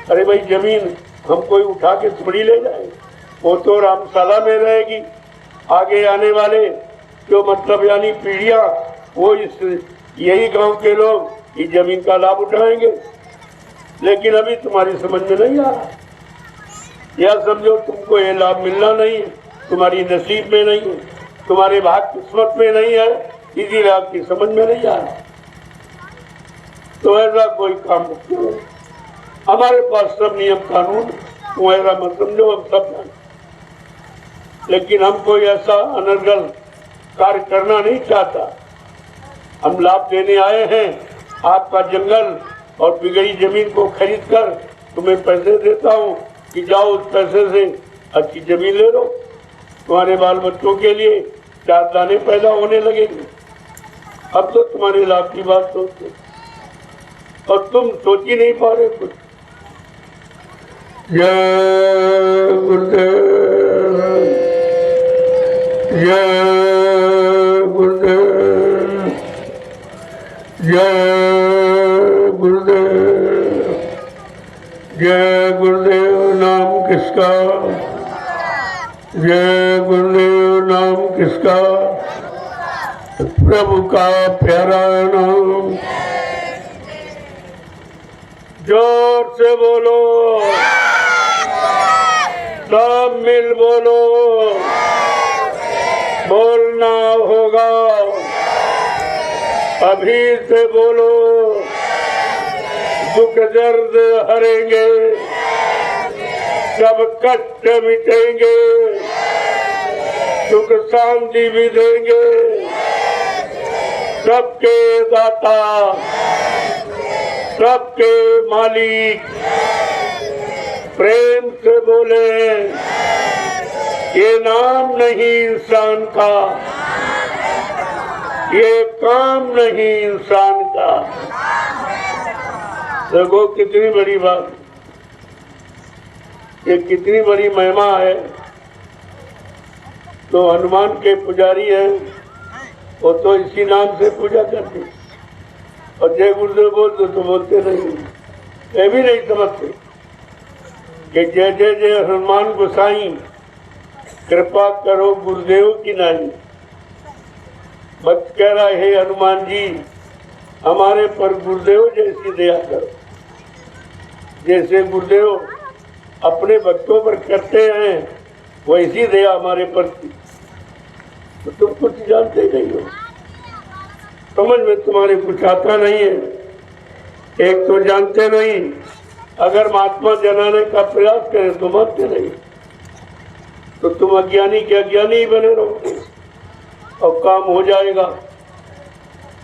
Speaker 1: अरे भाई जमीन हम कोई उठा के थोड़ी ले जाए, वो तो रामशाला में रहेगी। आगे आने वाले जो मतलब यानी पीढ़ियां, वो यही गांव के लोग इस जमीन का लाभ उठाएंगे। लेकिन अभी तुम्हारी समझ में नहीं आ रहा, या समझो तुमको ये लाभ मिलना नहीं है, तुम्हारी नसीब में नहीं है, तुम्हारे भाग किस्मत में नहीं है, इसीलिए आपकी समझ में नहीं आ रहा। तो ऐसा कोई काम मत करो, हमारे पास सब नियम कानून, तुम ऐसा मत समझो हम सब जाने। लेकिन हम कोई ऐसा अनर्गल कार्य करना नहीं चाहता। हम लाभ देने आए हैं, आपका जंगल और बिगड़ी जमीन को खरीद कर तुम्हें पैसे देता हूँ कि जाओ उस पैसे से अच्छी जमीन ले लो, तुम्हारे बाल बच्चों के लिए 4 दाने पैदा होने लगेंगे। अब तो तुम्हारे लाभ की बात सोचते और तुम सोच ही नहीं पा रहे कुछ। जय गुरुदेव, जय गुरुदेव, जय गुरुदेव, जय गुरुदेव। नाम किसका, जय गुरुदेव। नाम किसका, प्रभु का प्यारा नाम। जोर से बोलो, सब मिल बोलो, बोलना होगा, अभी से बोलो। दुख दर्द हरेंगे, सब कष्ट मिटेंगे, सुख शांति भी देंगे। सबके दाता, सबके मालिक, प्रेम से बोले। ये नाम नहीं इंसान का, ये काम नहीं इंसान का। देखो कितनी बड़ी बात, ये कितनी बड़ी महिमा है। तो हनुमान के पुजारी है, वो तो इसी नाम से पूजा करते, और जय गुरुदेव बोलते तो बोलते नहीं, ये भी नहीं समझते कि जय जय जय हनुमान गोसाई, कृपा करो गुरुदेव की नाई। भक्त कह रहा है, हनुमान जी हमारे पर गुरुदेव जैसी दया करो, जैसे गुरुदेव अपने भक्तों पर करते हैं वैसी दया हमारे पर की। तो तुम कुछ जानते नहीं हो, समझ में तुम्हारे कुछ आता नहीं है। एक तो जानते नहीं, अगर महात्मा जनाने का प्रयास करें तो मानते नहीं, तो तुम अज्ञानी के अज्ञानी ही बने रहोगे और काम हो जाएगा।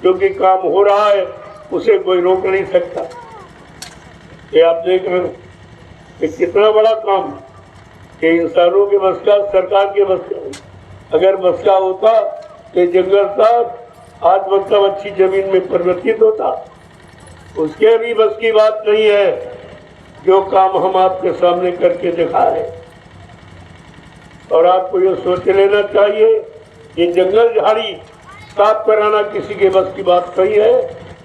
Speaker 1: क्योंकि काम हो रहा है उसे कोई रोक नहीं सकता। ये आप देख रहे हो कि कितना बड़ा काम कि इंसानों के बस का, सरकार के बस का। अगर बस का होता तो जंगल था आज मतलब अच्छी जमीन में परिवर्तित होता। उसके भी बस की बात नहीं है जो काम हम आपके सामने करके दिखाए। और आपको ये सोच लेना चाहिए, ये जंगल झाड़ी साफ कराना किसी के बस की बात नहीं है।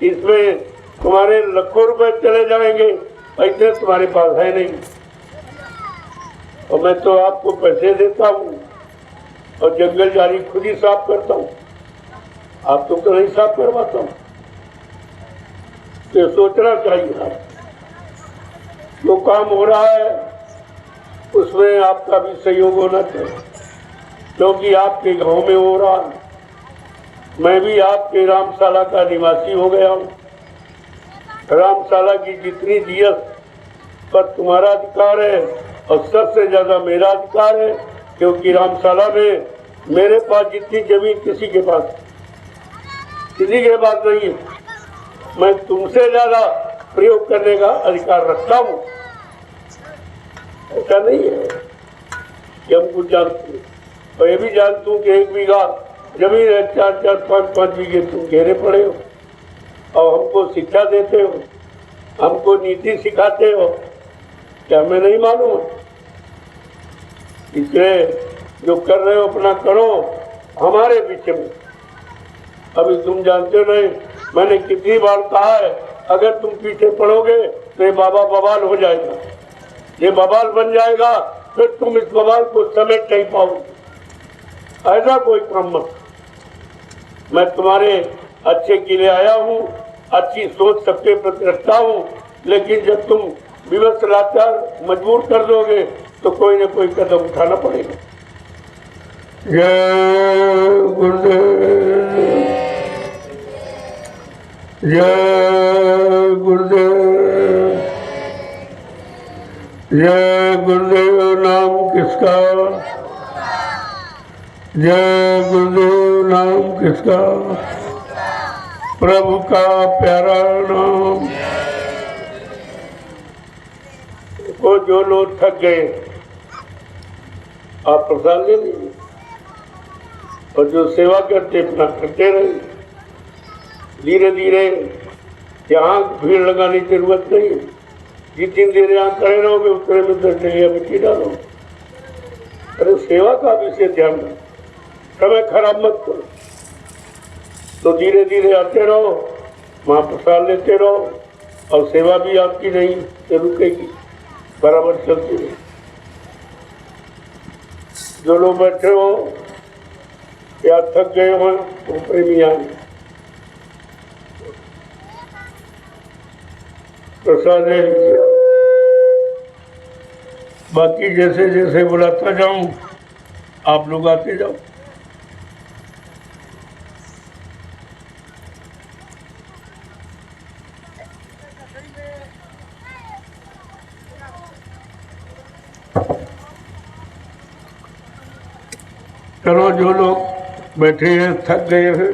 Speaker 1: इसमें तुम्हारे लाखों रुपए चले जाएंगे, पैसे तुम्हारे पास है नहीं। और मैं तो आपको पैसे देता हूँ और जंगल झाड़ी खुद ही साफ करता हूँ, आप तो नहीं साफ करवाता हूँ। तो सोचना चाहिए आप, जो काम हो रहा है उसमें आपका भी सहयोग होना चाहिए, क्योंकि आपके गांव में हो रहा है। मैं भी आपके रामशाला का निवासी हो गया हूँ। रामशाला की जितनी जीएस पर तुम्हारा अधिकार है और सबसे ज्यादा मेरा अधिकार है, क्योंकि रामशाला में मेरे पास जितनी जमीन किसी के पास नहीं है। मैं तुमसे ज्यादा प्रयोग करने का अधिकार रखता हूँ। ऐसा नहीं है कि हम कुछ जानते हैं। और ये भी जानता हूँ कि 1 बीघा जमीन है, 4-4, 5-5 बीघे तुम घेरे पड़े हो और हमको शिक्षा देते हो, हमको नीति सिखाते हो। क्या मैं नहीं मालूम? इसलिए जो कर रहे हो अपना करो, हमारे पीछे में। अभी तुम जानते नहीं, मैंने कितनी बार कहा है, अगर तुम पीछे पड़ोगे तो ये बाबा बवाल हो जाएगा। ये बवाल बन जाएगा, फिर तुम इस बवाल को समेट नहीं पाओगे। ऐसा कोई काम मत। मैं तुम्हारे अच्छे के लिए आया हूँ, अच्छी सोच सबके प्रति रखता हूँ, लेकिन जब तुम विवश लाचार मजबूर कर दोगे तो कोई न कोई कदम उठाना पड़ेगा। जय गुरुदेव, जय गुरुदेव, जय गुरुदेव नाम किसका, जय गुरुदेव नाम किसका, प्रभु का प्यारा नाम। को जो लोग थक गए आप प्रसाद ले लीजिए, और जो सेवा करते अपना करते रहे। धीरे धीरे यहाँ भीड़ लगाने की जरूरत नहीं है। जितनी देर यहाँ खड़े रहोगे उतने में 10 जगह मिट्टी डालो। अरे सेवा का विषय ध्यान रखो, समय खराब मत करो। तो धीरे धीरे आते रहो, वहाँ प्रसाद लेते रहो, और सेवा भी आपकी नहीं रुकेगी, बराबर चलती रहे। जो लोग बैठे हो या थक गए हो तो प्रेमी आए, प्रसाद ले लीजिए। बाकी जैसे जैसे बुलाता जाऊं आप लोग आते जाओ। चलो, जो लोग बैठे हैं थक गए हैं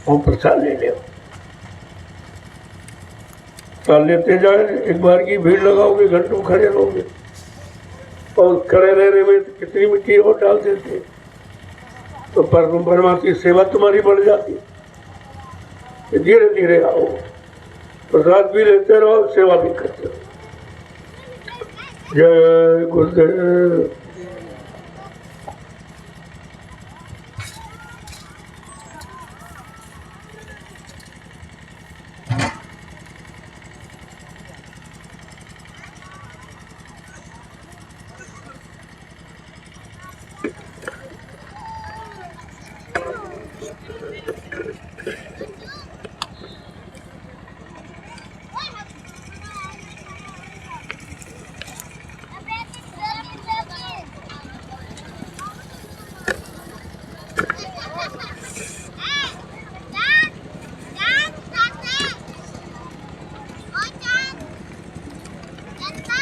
Speaker 1: वो प्रसाद ले ले, प्रसाद लेते जाए। एक बार की भीड़ लगाओगे घंटों खड़े रहोगे, और खड़े रहने में कितनी मिट्टी और डाल देते हैं, तो परमात्मा की सेवा तुम्हारी बढ़ जाती है। कि धीरे धीरे आओ, प्रसाद भी लेते रहो, सेवा भी करते रहो। जय गुरुदेव।
Speaker 3: Jangan